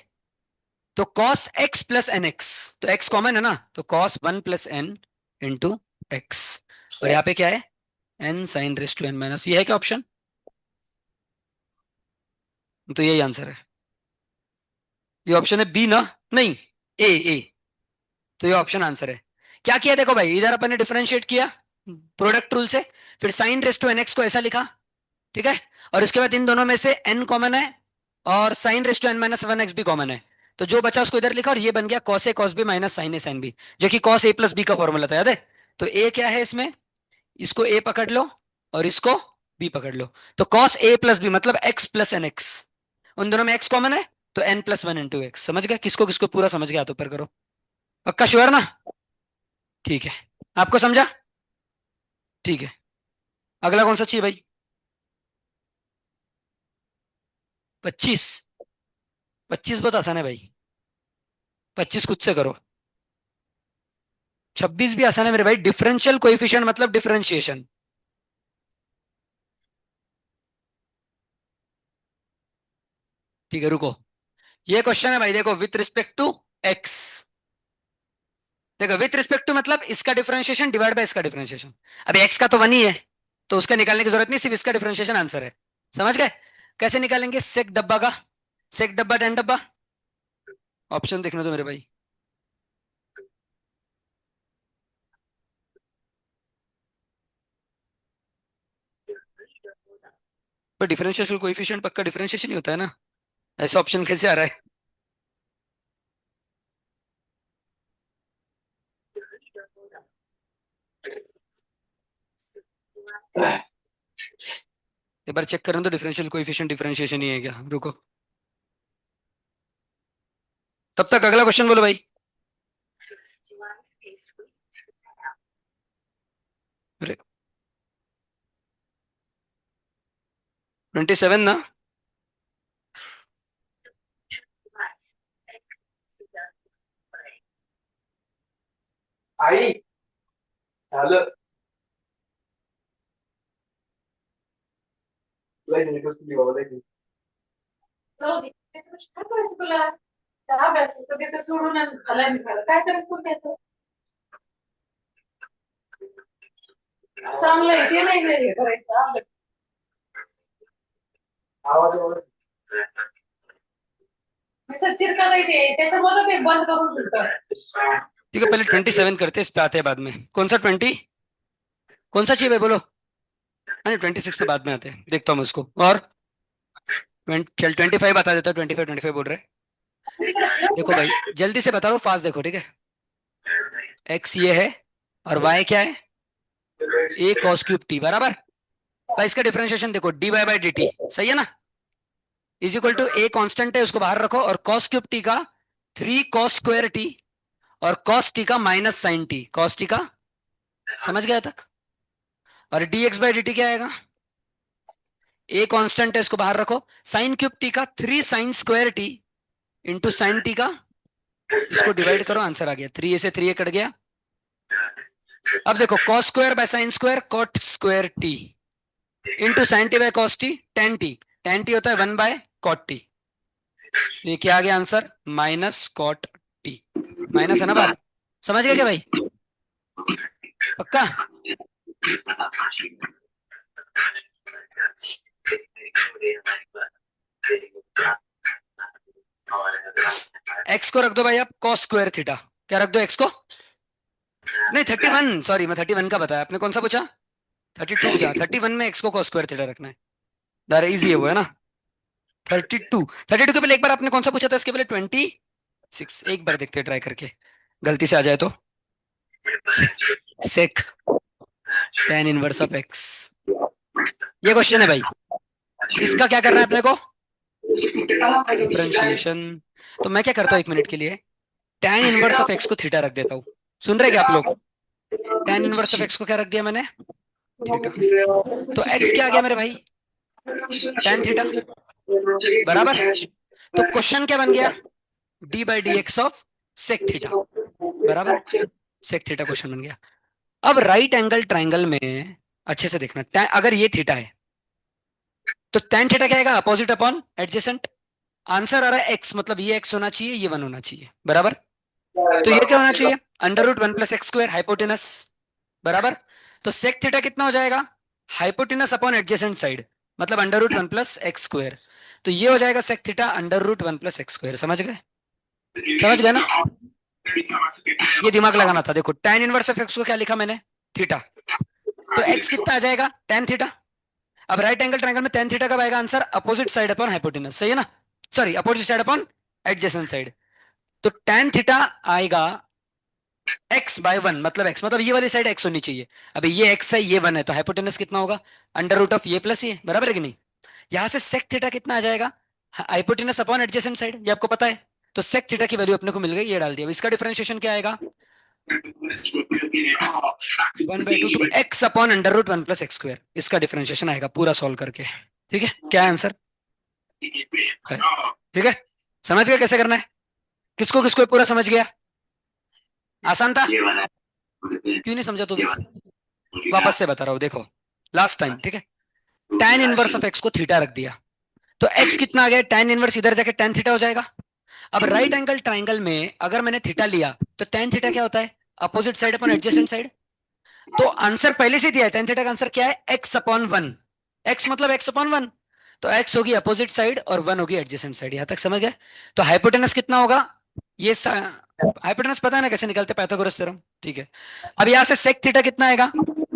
तो cos X plus N X, तो एक्स कॉमन है ना, तो cos one plus N into X, और यहाँ पे क्या है? N sine raise to N minus, ये है क्या ऑप्शन? तो यही आंसर है, ये ऑप्शन है बी ना, नहीं ए, ए, तो ये ऑप्शन आंसर है। क्या किया देखो भाई, इधर अपन ने डिफरेंशिएट किया प्रोडक्ट रूल से, फिर sine raise to n x को ऐसा लिखा, ठीक है, और उसके बाद इन दोनों में से n कॉमन है और sine raise to N minus one x भी कॉमन है, तो जो बचा उसको इधर लिखा और ये बन गया cos A cos B minus sine A sine B, जो कि कॉस ए प्लस बी का फॉर्मूला था, याद है? तो ए क्या है इसमें, इसको ए पकड़ लो और इसको बी पकड़ लो, तो कॉस ए प्लस बी मतलब एक्स प्लस एन एक्स, उन दोनों में एक्स कॉमन है, तो n plus one into x. समझ गए? किसको किसको पूरा समझ गया तो ऊपर करो, पक्का श्योर ना? ठीक है, आपको समझा? ठीक है, अगला कौन सा चाहिए भाई? 25? 25 बहुत आसान है भाई, 25 खुद से करो। 26 भी आसान है मेरे भाई, डिफरेंशियल कोएफिशिएंट मतलब डिफरेंशिएशन। ठीक है रुको, ये क्वेश्चन है भाई, देखो विथ रिस्पेक्ट टू एक्स, देखो विथ रिस्पेक्ट टू मतलब इसका डिफरेंशिएशन डिवाइड बाय इसका डिफरेंशिएशन, अभी एक्स का तो वन ही है, तो उसका निकालने की जरूरत नहीं, सिर्फ इसका डिफरेंशिएशन आंसर है। समझ गए? कैसे निकालेंगे? सेक डब्बा का, सेक डब्बा टेन डब्बा, ऑप्शन देखने दो मेरे भाई। पर डिफरेंशियल कोएफिशिएंट पक्का डिफरेंशिएशन ही होता है ना, ऐसा ऑप्शन कैसे आ रहा है? एक बार चेक करें तो डिफरेंशियल कोएफिशिएंट डिफरेंशिएशन ही है क्या, रुको। तब तक अगला क्वेश्चन बोलो भाई। अरे 27 ना, आई झालं, लय झाली कसली बाबा लय. जाऊ दे. ते तर काय करायचं तुला? त्या अभ्यासाचं ते तर सोडून आणि खाला निघाला. काय करायचं तुला त्याचं? चांगलं आहे ते नाही हे करायचं अभ्यास. आवाज एवढा नुसतं चिरका नाही ते त्याच्यामध्ये ते बंद करून ठेवतात. ठीक है, पहले 27 करते हैं, इस पे आते हैं बाद में। कौन सा 20, कौन सा चाहिए भाई बोलो? हाँ 26 पे बाद में आते हैं, देखता हूँ मैं उसको। और 20, चल 25 बता देता हूँ, 25 बोल रहे हैं। देखो भाई जल्दी से बता दो, फास्ट देखो, ठीक है। एक्स ये है और वाई क्या है? ए कॉस क्यूब टी बराबर, भाई इसका डिफरेंशिएशन देखो, d y by d t, सही है ना? Is equal to a constant है उसको बाहर रखो, और कॉस क्यूब टी का 3 कॉस स्क्वायर टी, और कॉस टी का minus sine t, cos t का, समझ गया तक? और d x by d t क्या आएगा? ए कांस्टेंट है इसको बाहर रखो, साइन क्यूब टी का 3 sine square t into sine T का, इसको डिवाइड करो, आंसर आ गया, 3 ए से 3 ए कट गया। अब देखो cos square by sine square cot square t into sine t by cos t, tan t होता है 1 बाय कॉट टी, ये क्या आ गया answer? Minus cot t, minus है ना बाहर, समझ गए क्या भाई? पक्का? एक्स को रख दो भाई आप कॉस स्क्वायर थीटा। क्या रख दो एक्स को? नहीं 31, सॉरी मैं 31 का बताया, आपने कौन सा पूछा? 32 पूछा। 31 में एक्स को कॉस स्क्वायर थीटा रखना है। दार इजी है वो, है ना? 32। 32 के पहले एक बार आपने कौन सा पूछा था? इसके पहले 26। एक बार देखते हैं ट्राई करके, गलती से आ जाए तो। सेक tan इनवर्स ऑफ एक्स, ये क्वेश्चन है भाई। इसका क्या करना है अपने को? डिफरेंशिएशन। तो मैं क्या करता हूँ 1 मिनट के लिए, tan इनवर्स ऑफ एक्स को थीटा रख देता हूँ। सुन रहे क्या आप लोग? tan इनवर्स ऑफ एक्स को क्या रख दिया मैंने? थीटा। तो एक्स क्या आ गया मेरे भाई? tan theta. बराबर। तो क्वेश्चन क्या बन गया? D by D x of sec theta. बराबर। सेक थीटा क्वेश्चन बन गया। अब राइट एंगल ट्राइंगल में अच्छे से देखना, अगर ये थीटा है तो tan थीटा क्या आएगा? Opposite upon adjacent. आंसर आ रहा है एक्स, मतलब ये एक्स होना चाहिए, ये वन होना चाहिए। बराबर। तो ये क्या होना चाहिए? Under root one plus x square hypotenuse. बराबर। तो सेक थीटा कितना हो जाएगा? हाइपोटेनस अपॉन एडजेसेंट साइड, मतलब under root one plus x square. तो ये हो जाएगा sec theta under root one plus x square. समझ गए? समझ गए ना? ये दिमाग लगाना था। देखो tan इनवर्स ऑफ एक्स को क्या लिखा मैंने? थीटा। तो एक्स कितना आ जाएगा? tan theta. अब राइट एंगल ट्रायंगल में tan थीटा कब आएगा answer? Opposite side upon hypotenuse, सही है ना? Sorry, opposite side upon adjacent side. तो tan थीटा आएगा x बाय वन, मतलब x मतलब ये वाली साइड x होनी चाहिए। अभी ये x है, ये वन है, तो हाइपोटेनस कितना होगा? अंडर रूट ऑफ ये प्लस ये। बराबर है कि नहीं? यहां से सेक थीटा कितना आ जाएगा? हाइपोटेनस अपॉन एडजेसेंट साइड, ये आपको पता है। तो सेक थीटा की वैल्यू अपने को मिल गई, ये डाल दिया। अब इसका डिफरेंशिएशन क्या आएगा? 1/2 x upon under root one plus x square. इसका डिफरेंशिएशन आएगा पूरा सॉल्व करके। ठीक है, क्या है आंसर? है। ठीक है, समझ गए कैसे करना है? किसको किसको पूरा समझ गया? आसान था? क्यों नहीं समझा तू भी? वापस से बता रहा हूँ, देखो लास्ट टाइम। ठीक है, tan इनवर्स ऑफ एक्स को थीटा रख दिया, तो x कितना आ गया? tan इनवर्स इधर जाके tan थीटा हो जाएगा। अब राइट एंगल ट्राइंगल में अगर मैंने थीटा लिया तो tan थीटा क्या होता है? Opposite side upon adjacent side. तो आंसर पहले से दिया है, tan थीटा का आंसर क्या है? x upon one. x मतलब x अपॉन वन। तो x होगी अपोजिट साइड और वन होगी एडजेसेंट साइड। यहां तक समझ गए? तो हाइपोटेनस कितना होगा? ये हाइपोटेनस पता है ना कैसे निकलते? Pythagoras theorem. ठीक है, अब यहां से सेक थीटा कितना आएगा?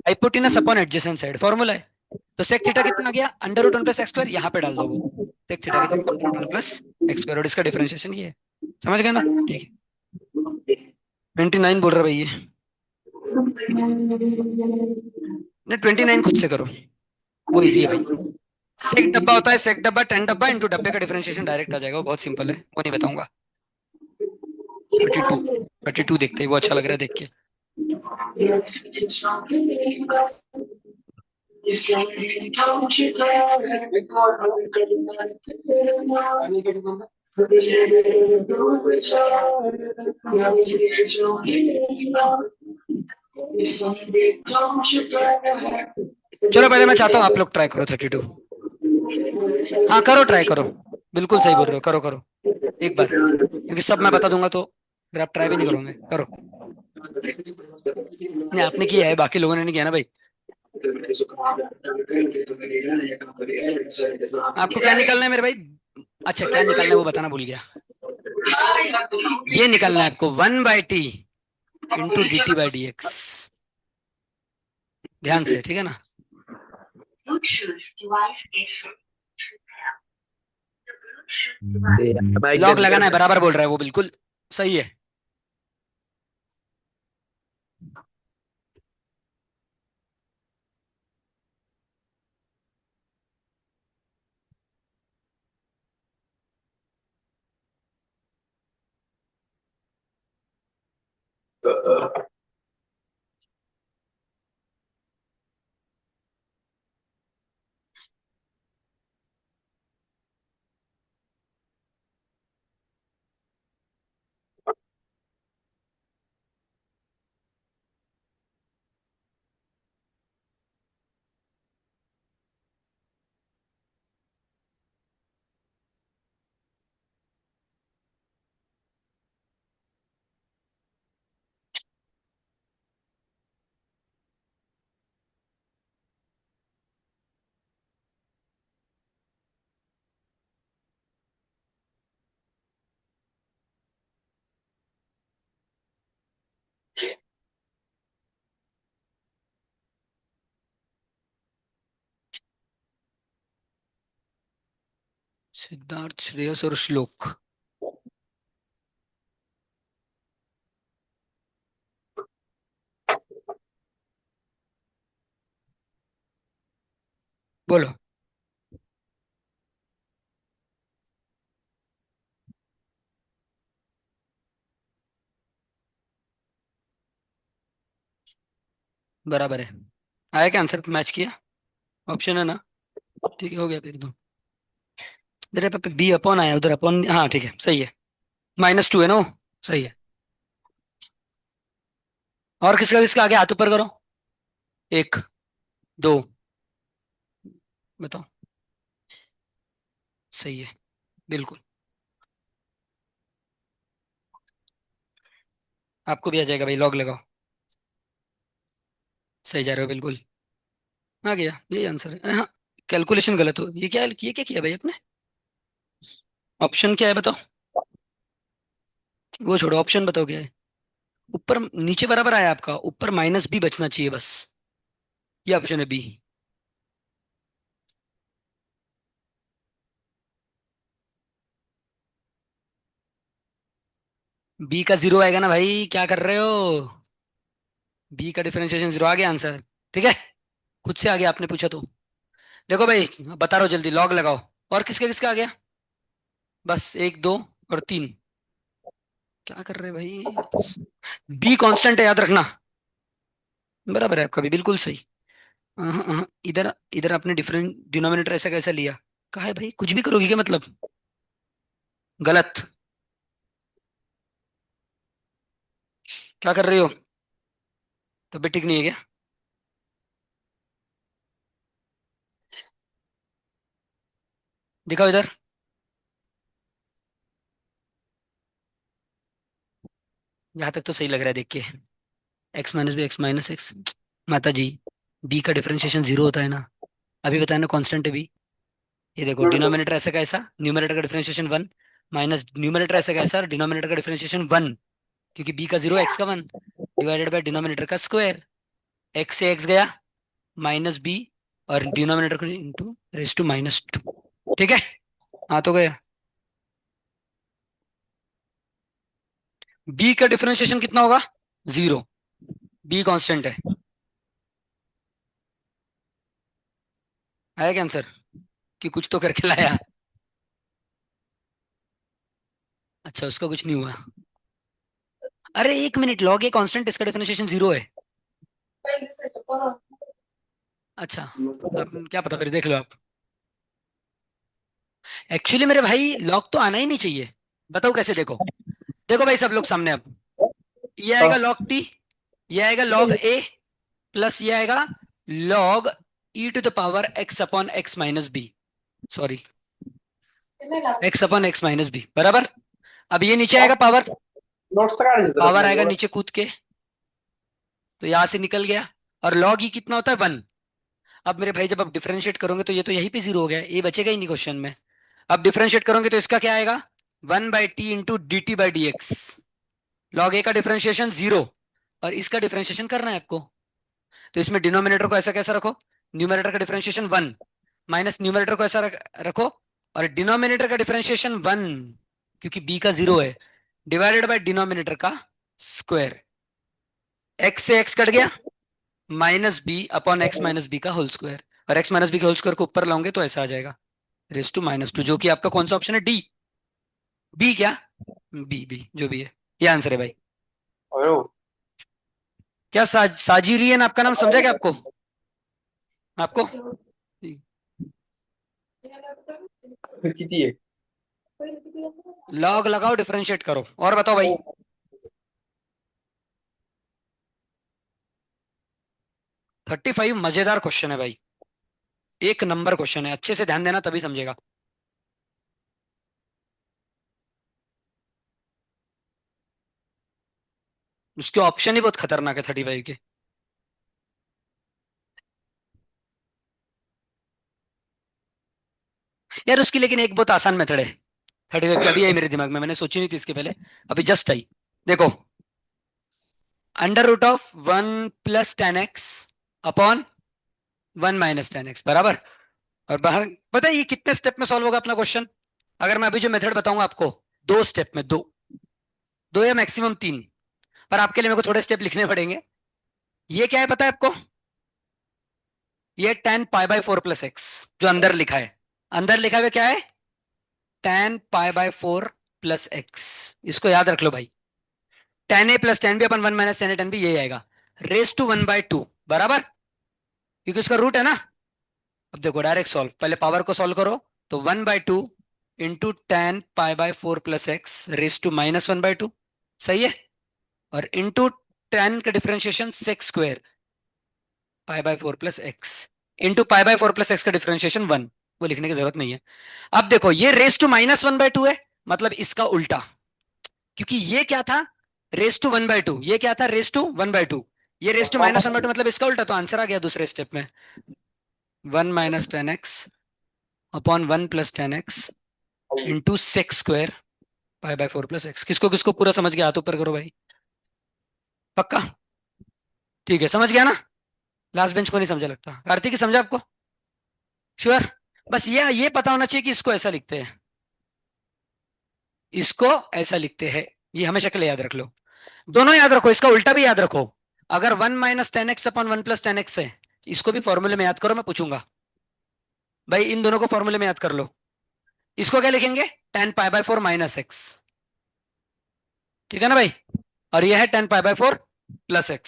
Hypotenuse upon adjacent side, formula है। तो सेक थीटा कितना आ गया? Under root one plus x square, यहाँ पे डाल दो वो। सेक थीटा कितना? Under root one plus x square, और इसका डिफरेंशिएशन ये है। समझ गए ना? ठीक है। 29 बोल रहा भाई ये। नहीं 29 खुद से करो, वो इजी है भाई। सेक डब्बा होता है, सेक डब्बा, 10 डब्बा इंटू डब्बे का डिफरेंशिएशन डायरेक्ट आ जाएगा, वो बहुत सिंपल है, वो नहीं बताऊंगा। 32। 32 देखते हैं, वो अच्छा लग रहा है देख के। चलो पहले मैं चाहता हूँ आप लोग ट्राई करो 32। हाँ करो, ट्राई करो। बिल्कुल सही बोल रहे हो, करो करो एक बार, क्योंकि सब मैं बता दूंगा तो फिर आप ट्राई भी नहीं करोगे। करो। नहीं आपने किया है, बाकी लोगों ने नहीं किया ना भाई। आपको क्या निकालना है मेरे भाई? अच्छा क्या निकालना है वो बताना भूल गया। ये निकालना है आपको 1/t into D T by D x. ध्यान से, ठीक है ना? माइक लॉक बंद लगाना कर। है, बराबर बोल रहा है वो, बिल्कुल सही है। सिद्धार्थ, श्रेयस और श्लोक। बोलो। बराबर है। आया क्या आंसर, मैच किया? ऑप्शन है ना? ठीक है, हो गया फिर तो। इधर पे बी अपॉन आया, उधर अपॉन, हाँ ठीक है, सही है। -2 है ना वो? सही है। और किसका किसका आगे, हाथ ऊपर करो। एक, दो, बताओ। सही है, बिल्कुल। आपको भी आ जाएगा भाई, लॉग लगाओ। सही जा रहे हो बिल्कुल। आ गया, यही आंसर है, हाँ। कैलकुलेशन गलत हो, ये क्या किया भाई आपने? ऑप्शन क्या है बताओ। वो छोड़ो, ऑप्शन बताओ क्या है। ऊपर नीचे बराबर आया आपका, ऊपर -B बचना चाहिए बस। ये ऑप्शन है बी। बी का जीरो आएगा ना भाई, क्या कर रहे हो? बी का डिफरेंशिएशन जीरो, आ गया आंसर। ठीक है, खुद से आ गया, आपने पूछा तो। देखो भाई, बता रहा हूँ जल्दी, लॉग लगाओ। और किसके किसका आ गया? बस एक, दो और तीन। क्या कर रहे हैं भाई? बी कांस्टेंट है, याद रखना। बराबर है आपका भी, बिल्कुल सही। इधर इधर आपने डिफरेंट डिनोमिनेटर ऐसा कैसा लिया? कहा है भाई, कुछ भी करोगी क्या मतलब? गलत। क्या कर रही हो? तबीयत ठीक नहीं है क्या? दिखाओ इधर। यहाँ तक तो सही लग रहा है देख के। x - b, x - x। माता जी, बी का डिफरेंशिएशन जीरो होता है ना? अभी बताया ना, कांस्टेंट है बी। ये देखो, डिनोमिनेटर ऐसा कैसा, न्यूमरेटर का डिफरेंशिएशन वन, माइनस न्यूमरेटर ऐसा कैसा, डिनोमिनेटर का डिफरेंशिएशन वन। क्योंकि बी का जीरो, एक्स का वन, डिवाइडेड बाय डिनोमिनेटर का स्क्वायर। एक्स से एक्स गया, -B, और डिनोमिनेटर को इंटू रेस टू -2। ठीक है, हाँ तो गया। बी का डिफरेंशिएशन कितना होगा? जीरो। बी कांस्टेंट है। आया क्या आंसर? कि कुछ तो करके लाया? अच्छा, उसका कुछ नहीं हुआ। अरे एक मिनट, लॉग ए कांस्टेंट, इसका डिफरेंशिएशन जीरो है। अच्छा, आप क्या पता, फिर देख लो आप। एक्चुअली मेरे भाई, लॉग तो आना ही नहीं चाहिए। बताओ कैसे, देखो। देखो भाई, सब लोग सामने अब। ये आएगा लॉग टी, ये आएगा लॉग ए, प्लस ये आएगा log e⁻x/x - b। Sorry, x/x - b, बराबर। अब ये नीचे आएगा पावर। नोट्स तो काढ देतो पावर आपल्या आएगा जवळ नीचे कूद के, तो यहां से निकल गया। और लॉग ई कितना होता है, वन। अब मेरे भाई, जब आप डिफरेंशिएट करोगे तो ये तो यहीं पे जीरो हो गया, ये बचेगा ही नहीं क्वेश्चन में। अब डिफरेंशिएट करोगे तो इसका क्या आएगा? 1/t × dt/dx। लॉग ए का डिफरेंशिएशन जीरो, और इसका डिफरेंशिएशन करना है आपको। तो इसमें डिनोमिनेटर को ऐसा कैसा रखो, न्यूमरेटर का डिफरेंशिएशन वन, माइनस न्यूमरेटर को ऐसा रखो, और डिनोमिनेटर का डिफरेंशिएशन वन, क्योंकि बी का जीरो है, डिवाइडेड बाय डिनोमिनेटर का स्क्वायर। एक्स से एक्स कट गया, -b/x - b का होल स्क्वायर। और x - b के होल स्क्वायर को ऊपर लाओगे तो ऐसा आ जाएगा, रेस टू -2, जो कि आपका कौन सा ऑप्शन है, डी। बी क्या? बी बी, जो भी है, ये आंसर है भाई। अयो क्या साजिरियन आपका नाम, समझा क्या आपको? आपको किती आहे लॉग लगाओ, डिफरेंशिएट करो, और बताओ भाई। 35 मजेदार क्वेश्चन है भाई, एक नंबर क्वेश्चन है, अच्छे से ध्यान देना तभी समझेगा। उसके ऑप्शन ही बहुत खतरनाक है 35 के। यार उसकी लेकिन एक बहुत आसान मेथड है 35 की, अभी आई मेरे दिमाग में, मैंने सोची नहीं थी इसके पहले, अभी जस्ट आई। देखो, √1 + tan x upon 1 - tan x, बराबर। और बाहर, पता है ये कितने स्टेप में सॉल्व होगा अपना क्वेश्चन? अगर मैं अभी जो मेथड बताऊंगा आपको, 2 स्टेप में, दो या मैक्सिमम 3, पर आपके लिए मेरे को थोड़े स्टेप लिखने पड़ेंगे। ये क्या है पता है आपको? ये tan पाई बाय 4 + x जो अंदर लिखा है, अंदर लिखा हुआ क्या है? tan pi by 4 + x। इसको याद रख लो भाई। tan a plus tan b upon 1 minus tan a tan b, ये आएगा रेस टू 1/2 बराबर, क्योंकि उसका रूट है ना। अब देखो डायरेक्ट सॉल्व, पहले पावर को सॉल्व करो, तो 1/2 into tan pi by 4 + x raise to -1/2, सही है। और इंटू tan का differentiation sec square pi by 4 + x into pi by 4 + x का डिफरेंशिएशन 1, वो लिखने की जरूरत नहीं है। अब देखो ये रेस टू -1/2 है, मतलब इसका उल्टा, क्योंकि ये क्या था? रेस टू 1/2, ये क्या था? रेस टू 1/2, ये रेस टू -1/2, मतलब इसका उल्टा, तो आंसर आ गया दूसरे स्टेप में 1 minus tan x upon 1 + tan x into sec square pi by 4 + x। किसको किसको पूरा समझ गया? हाथ ऊपर करो भाई। पक्का? ठीक है, समझ गया ना? लास्ट बेंच को नहीं समझा लगता। कार्तिक समझा आपको? श्योर? बस ये पता होना चाहिए कि इसको ऐसा लिखते हैं, इसको ऐसा लिखते हैं, ये हमेशा के लिए याद रख लो। दोनों याद रखो, इसका उल्टा भी याद रखो। अगर 1 minus tan x upon 1 + tan x है, इसको भी फॉर्मूले में याद करो, मैं पूछूंगा भाई इन दोनों को फॉर्मूले में याद कर लो। इसको क्या लिखेंगे? tan pi by 4 minus x, ठीक है ना भाई? और यह है tan पाई बाय 4 + x।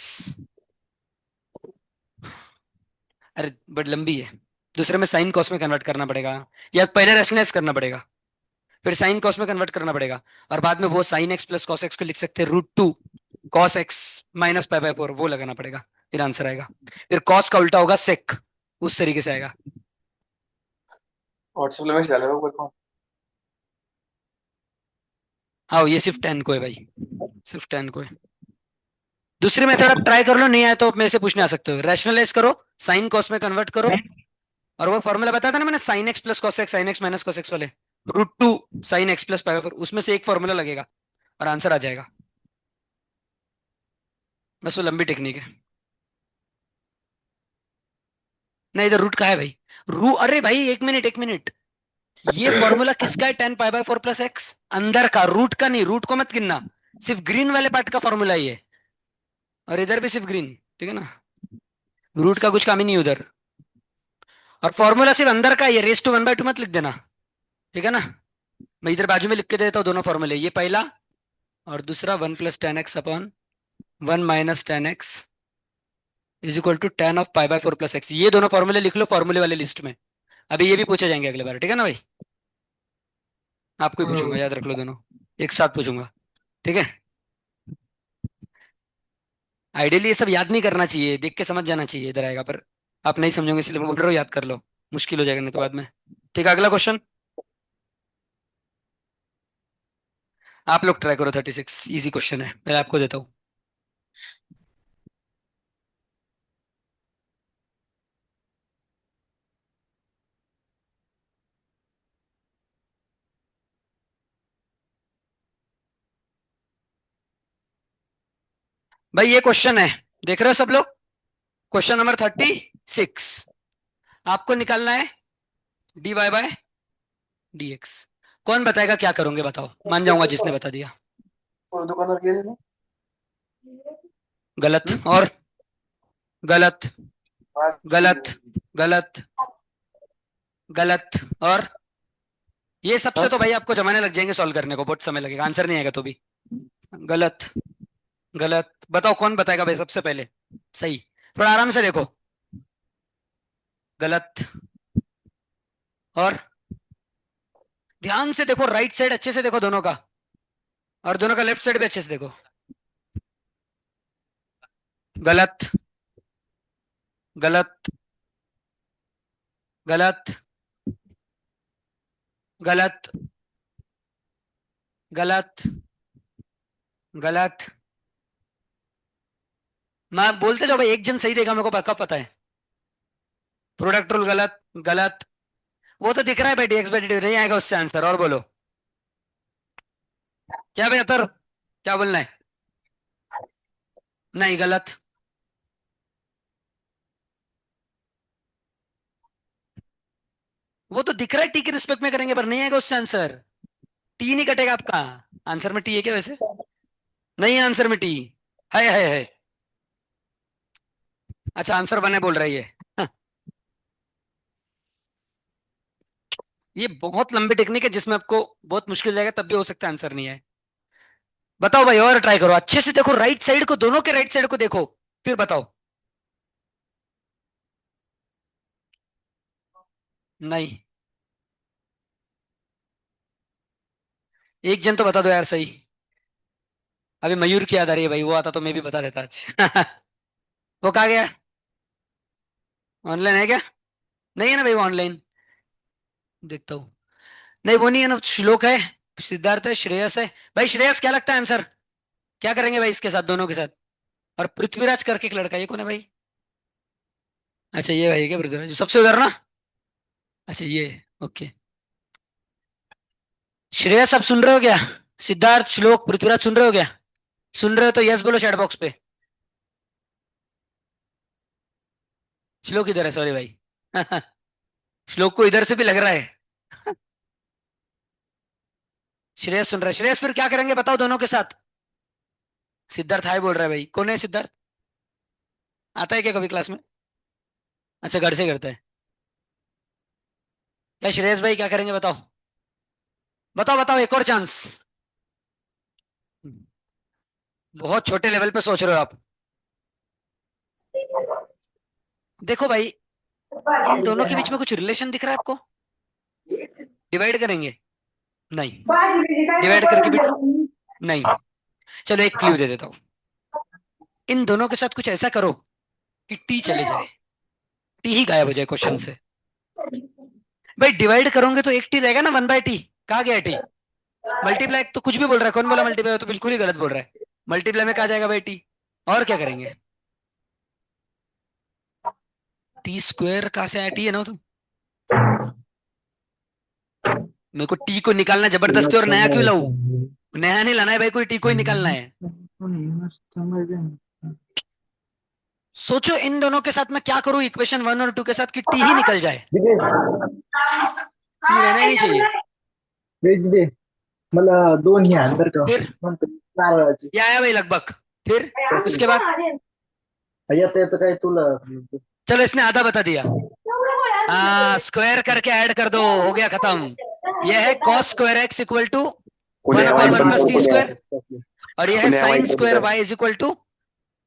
अरे बड़ी लंबी है, दूसरे में साइन कॉस में कन्वर्ट करना पड़ेगा, या पहले रेशनलाइज करना पड़ेगा, फिर साइन कॉस में कन्वर्ट करना पड़ेगा, और बाद में वो sine x plus cos x को लिख सकते हैं √2 cos x minus pi by 4, वो लगाना पड़ेगा, फिर आंसर आएगा। फिर कॉस का उल्टा होगा सेक, उस तरीके से आएगा। व्हाट्सएप में मैसेज डालेगा ऊपर को। हाँ ये सिर्फ 10 को है भाई, सिर्फ 10 को है। दूसरी मेथड आप ट्राई कर लो, नहीं आया तो मेरे से पूछने आ सकते हो। रैशनलाइज करो, साइन कॉस में कन्वर्ट करो, और वो फॉर्मूला बताया था ना मैंने, sine x plus cos x sine x minus cos x वाले, √2 sine x plus pi by 4, उसमें से एक फॉर्मूला लगेगा और आंसर आ जाएगा। बस वो लंबी टेक्निक है। नहीं इधर रूट का है भाई, अरे भाई एक मिनट एक मिनट, ये फॉर्मूला किसका है? tan पाई बाय 4 + x, अंदर का, रूट का नहीं, रूट को मत गिनना, सिर्फ ग्रीन वाले पार्ट का फॉर्मूला ही है, और इधर भी सिर्फ ग्रीन, ठीक है ना? रूट का कुछ काम ही नहीं उधर। और फॉर्मूला सिर्फ अंदर का, ये रेस टू 1/2 मत लिख देना, ठीक है ना? मैं इधर बाजू में लिख के देता हूँ दोनों फॉर्मूले, ये पहला और दूसरा 1 + tan x upon 1 minus tan x is equal to tan of pi by 4 + x। ये दोनों फॉर्मूले लिख लो फॉर्मूले वाले लिस्ट में, अभी ये भी पूछे जाएंगे अगले बार, ठीक है ना भाई? आपको ही पूछूंगा, याद रख लो दोनों एक साथ पूछूंगा, ठीक है? आइडियली ये सब याद नहीं करना चाहिए, देख के समझ जाना चाहिए, इधर आएगा, पर आप नहीं समझोगे इसलिए मैं बोल रहा हूँ याद कर लो, मुश्किल हो जाएगा नहीं तो बाद में। ठीक है, अगला क्वेश्चन आप लोग ट्राई करो, 36 इजी क्वेश्चन है, मैं आपको देता हूँ। भाई ये क्वेश्चन है, देख रहे हो सब लोग? क्वेश्चन नंबर 36, आपको निकालना है dy/dx। कौन बताएगा क्या करोगे? बताओ, मान जाऊंगा जिसने बता दिया। और दुकानदार के लिए गलत, और गलत, आज गलत, गलत, गलत, और ये सबसे तो भाई आपको जमाने लग जाएंगे सॉल्व करने को, बहुत समय लगेगा, आंसर नहीं आएगा तो भी। गलत, गलत, बताओ कौन बताएगा भाई सबसे पहले? सही, थोड़ा आराम से देखो। गलत, और ध्यान से देखो, राइट साइड अच्छे से देखो दोनों का, और दोनों का लेफ्ट साइड भी अच्छे से देखो। गलत, गलत, गलत, गलत, गलत, गलत। मैं बोलते जाओ भाई, एक जन सही देगा मेरे को पक्का पता है। प्रोडक्ट रूल गलत, गलत, वो तो दिख रहा है भाई, dx/dt नहीं आएगा उससे आंसर, और बोलो क्या बेहतर, क्या बोलना है? नहीं गलत, वो तो दिख रहा है टी के रिस्पेक्ट में करेंगे, पर नहीं आएगा उससे आंसर। टी नहीं कटेगा आपका। आंसर में टी है क्या वैसे? नहीं है आंसर में टी। है। अच्छा आंसर बने बोल रहा है ये। ये बहुत लंबी टेक्निक है जिसमें आपको बहुत मुश्किल जाएगा, तब भी हो सकता है आंसर नहीं है। बताओ भाई, और ट्राई करो अच्छे से, देखो राइट साइड को, दोनों के राइट साइड को देखो, फिर बताओ। नहीं, एक जन तो बता दो यार सही। अभी मयूर की याद आ रही है भाई, वो आता तो मैं भी बता देता आज। वो कहा गया? ऑनलाइन है क्या? नहीं है ना भाई वो ऑनलाइन। देखता हूँ। नहीं वो नहीं है ना, श्लोक है, सिद्धार्थ है, श्रेयस है। भाई श्रेयस क्या लगता है आंसर? क्या करेंगे भाई इसके साथ, दोनों के साथ? और पृथ्वीराज करके एक लड़का, ये कौन है भाई? अच्छा ये भाई क्या पृथ्वीराज जो सबसे उधर ना? अच्छा ये, ओके। श्रेयस आप सुन रहे हो क्या? सिद्धार्थ, श्लोक, पृथ्वीराज सुन रहे हो क्या? सुन रहे हो तो यस बोलो चैट बॉक्स पे। श्लोक इधर है, सॉरी भाई। श्लोक को इधर से भी लग रहा है। श्रेयस सुन रहा है, श्रेयस फिर क्या करेंगे बताओ दोनों के साथ? सिद्धार्थ हाय बोल रहा है भाई, कौन है सिद्धार्थ? आता है क्या कभी क्लास में? अच्छा घर से करता है। क्या श्रेयस भाई क्या करेंगे बताओ? बताओ बताओ, एक और चांस। बहुत छोटे लेवल पे सोच रहे हो आप। देखो भाई, इन दोनों के बीच में कुछ रिलेशन दिख रहा है आपको? डिवाइड करेंगे? नहीं। डिवाइड करके भी नहीं। चलो एक क्लू दे देता हूँ। इन दोनों के साथ कुछ ऐसा करो कि टी चले जाए, टी ही गायब हो जाए क्वेश्चन से। भाई डिवाइड करोगे तो एक टी रहेगा ना, 1/t। कहा गया टी? मल्टीप्लाई तो कुछ भी बोल रहा है, कौन बोला मल्टीप्लाई? तो बिल्कुल ही गलत बोल रहा है। मल्टीप्लाई में कहा जाएगा भाई टी। और क्या करेंगे? टी स्क्वायर कहाँ से आया? टी है ना वो तो। मेरे को टी को निकालना जबरदस्ती, और नया क्यों लाऊं? नया नहीं लाना है भाई, कोई टी को ही निकालना है। सोचो इन दोनों के साथ मैं क्या करूं इक्वेशन 1 और 2 के साथ कि टी ही निकल जाए। टी रहना ही नहीं चाहिए। दे मला दोन हे आहेत बरं का फिर म्हणतो नारळाची ये आया भाई लगभग। फिर उसके बाद येतं येतं काय तुला चलो इसने आधा बता दिया। स्क्वायर करके ऐड कर दो, हो गया खत्म। यह है cos square x equal to 1/1 + t²। और यह है sine square y is equal to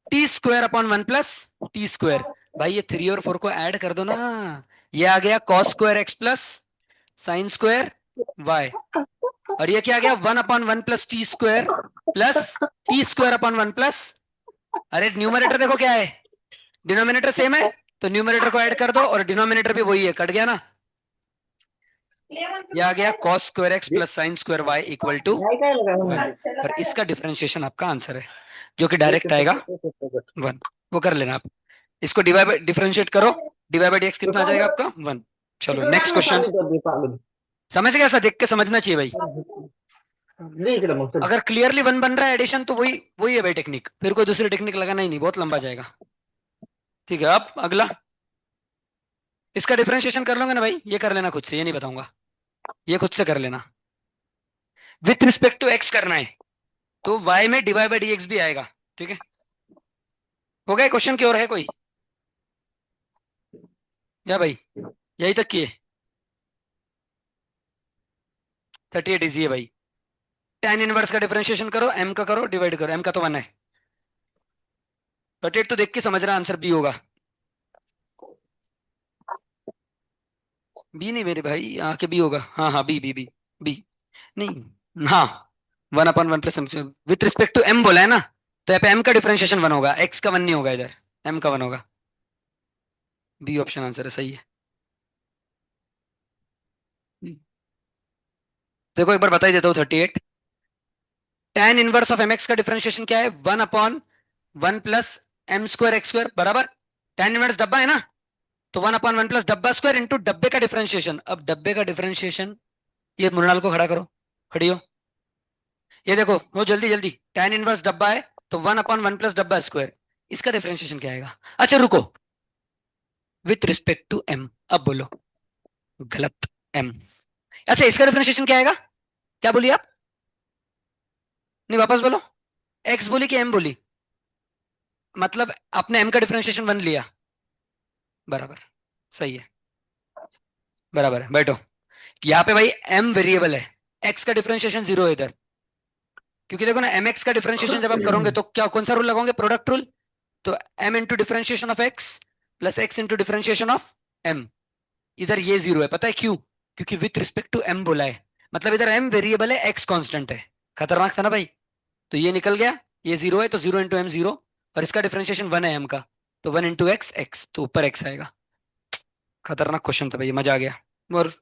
t² / 1 + t²। भाई ये 3 और 4 को ऐड कर दो ना। ये आ गया cos square x plus sine square y. और ये क्या आ गया? 1/1 + t² प्लस t²/1 अरे न्यूमरेटर देखो क्या है, डिनोमिनेटर सेम है, तो न्यूमरेटर को ऐड कर दो, और डिनोमिनेटर भी वही है, कट गया ना। ये आ गया cos square x plus sine square y equal to नाही काय लगा 1। और इसका डिफरेंशिएशन आपका आंसर है, जो कि डायरेक्ट आएगा 1। वो कर लेना आप। इसको डिवाइड डिफरेंशिएट करो, डिवाइड बाय dx कितना आ जाएगा आपका? 1। चलो नेक्स्ट क्वेश्चन। समझ गया? ऐसा देख के समझना चाहिए भाई। इकडे मग चल अगर क्लियरली 1 बन रहा है एडिशन, तो वही वही है भाई टेक्निक, फिर कोई दूसरी टेक्निक लगाना ही नहीं, बहुत लंबा जाएगा। ठीक है, अब अगला। इसका डिफरेंशिएशन कर लोगे ना भाई? ये कर लेना खुद से, ये नहीं बताऊंगा, ये खुद से कर लेना। विथ रिस्पेक्ट टू एक्स करना है, तो y में डिवाइड बाई dx भी आएगा। ठीक है, हो गया क्वेश्चन की? और है कोई? या भाई यही तक की है? 38 इजी है भाई। tan इनवर्स का डिफरेंशिएशन करो, m का करो, डिवाइड करो, m का तो 1 है। 38 तो देख के समझना आंसर बी होगा। बी नहीं मेरे भाई, यहाँ के बी होगा। हाँ हाँ, बी बी बी बी। नहीं, हाँ 1/1 + विथ रिस्पेक्ट टू m बोला है ना, तो यहाँ पे m का डिफरेंशिएशन 1 होगा, x का 1 नहीं होगा, इधर m का 1 होगा। बी ऑप्शन आंसर है, सही है। देखो एक बार बता ही देता हूँ। 38 tan इनवर्स ऑफ mx का डिफरेंशिएशन क्या है? 1/1 + m² x² बराबर tan इनवर्स डब्बा है ना, तो 1/1 + डब्बा स्क्वायर इंटू डब्बे का डिफरेंशिएशन। अब डब्बे का डिफरेंशिएशन, ये मृणाल को खड़ा करो, खड़ी हो। ये देखो वो जल्दी जल्दी, tan इनवर्स डब्बा है, तो 1/1 + डब्बा स्क्वायर, इसका डिफरेंशिएशन क्या आएगा? अच्छा रुको, विथ रिस्पेक्ट टू m। अब बोलो। गलत। एम। अच्छा, इसका डिफरेंशिएशन क्या आएगा? क्या बोली आप? नहीं, वापस बोलो। एक्स बोली कि एम बोली? मतलब आपने एम का डिफरेंशिएशन वन लिया। बराबर। सही है। बराबर है, बैठो। यहाँ पे भाई एम वेरिएबल है, एक्स का डिफरेंशिएशन जीरो है इधर। क्योंकि देखो ना, एम एक्स का डिफरेंशिएशन जब आप करोगे तो क्या, कौन सा रूल लगाओगे? Product rule. तो M into differentiation of X plus x into differentiation of M. इधर ये जीरो है, पता है क्यों? क्योंकि विथ रिस्पेक्ट टू एम बोला है। मतलब इधर एम वेरिएबल है, एक्स कांस्टेंट है। खतरनाक था ना भाई? तो ये निकल गया, ये जीरो है तो जीरो इंटू एम जीरो। और इसका डिफरेंशिएशन वन है एम का, तो वन इंटू एक्स एक्स, तो ऊपर एक्स आएगा। खतरनाक क्वेश्चन था भाई, मजा आ गया। और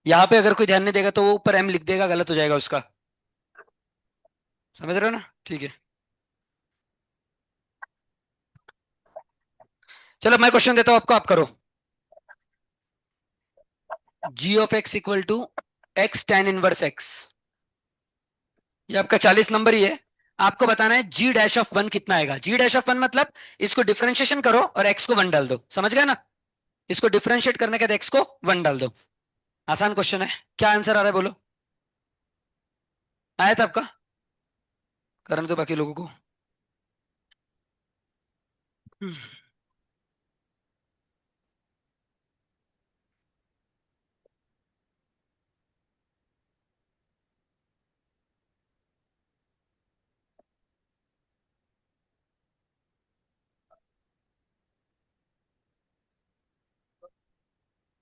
यहाँ पे अगर कोई ध्यान नहीं देगा तो वो ऊपर एम लिख देगा, गलत हो जाएगा उसका। समझ रहे हो ना? ठीक है। चलो मैं क्वेश्चन देता हूं आपको, आप करो। G of X equal to X tan inverse X. ये आपका 40 नंबर ही है। आपको बताना है जी डैश ऑफ वन कितना आएगा। जी डैश ऑफ वन मतलब इसको डिफरेंशिएशन करो और एक्स को वन डाल दो, समझ गए ना? इसको डिफरेंशिएट करने के बाद एक्स को वन डाल दो। आसान क्वेश्चन है। क्या आंसर आ रहा है बोलो? आया था आपका? करने दो बाकी लोगों को। हम्म,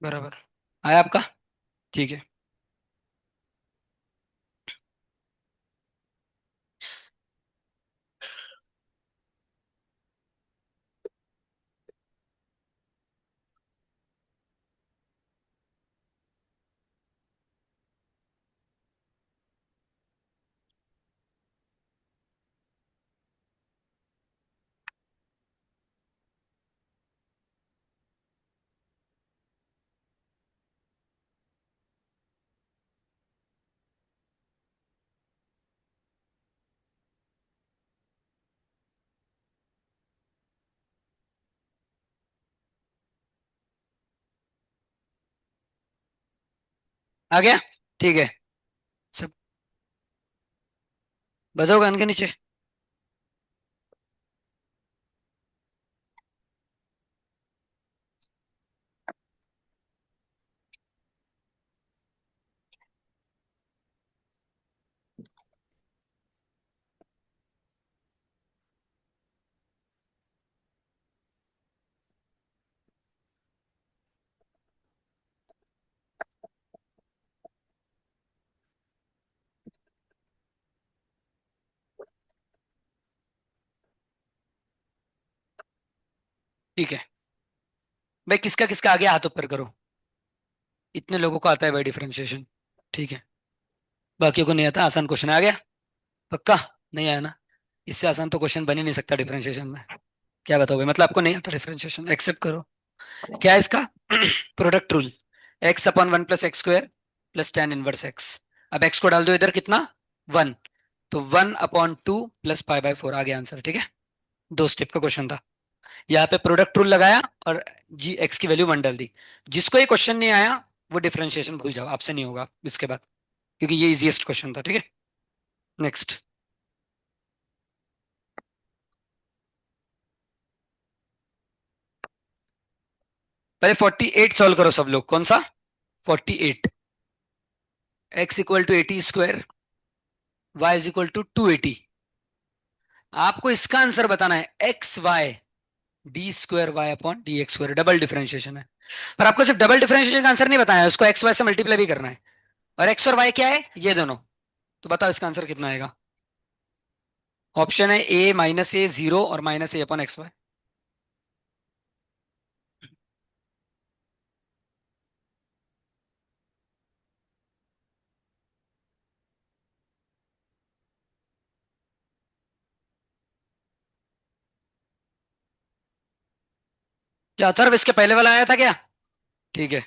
बराबर। आया आपका? ठीक है। आ गया? ठीक है। सब बजाओ गान के नीचे। ठीक है भाई, किसका किसका आ गया हाथ ऊपर करो। इतने लोगों को आता है भाई डिफरेंशिएशन। ठीक है। बाकियों को नहीं आता। आसान क्वेश्चन आ गया? पक्का? नहीं आया ना? इससे आसान तो क्वेश्चन बन ही नहीं सकता डिफरेंशिएशन में। क्या बताओ भाई, मतलब आपको नहीं आता डिफरेंशिएशन, एक्सेप्ट करो। क्या है इसका? Product rule. X upon one plus x square plus tan inverse X. अब एक्स को डाल दो इधर, कितना? वन। तो one upon two plus pi by four, आ गया आंसर। ठीक है। दो स्टेप का क्वेश्चन था। यहाँ पे प्रोडक्ट रूल लगाया और जी एक्स की वैल्यू वन डाल दी। जिसको ये क्वेश्चन नहीं आया वो डिफरेंशिएशन भूल जाओ, आपसे नहीं होगा इसके बाद, क्योंकि ये इजीएस्ट क्वेश्चन था। ठीक है। नेक्स्ट। पहले 48 सॉल्व करो सब लोग। कौन सा? 48। X equal to 80 square, y is equal to 280। आपको इसका आंसर बताना है। X y d square y upon d x square, double differentiation है। पर आपको सिर्फ डबल डिफरेंशिएशन का आंसर नहीं बताया है, उसको एक्स वाई से मल्टीप्लाई भी करना है। और एक्स और वाई क्या है? ये दोनों। तो बताओ इसका आंसर कितना आएगा? ऑप्शन है ए माइनस ए जीरो और माइनस ए अपॉन एक्स वाई। क्या अथर्व इसके पहले वाला आया था क्या? ठीक है।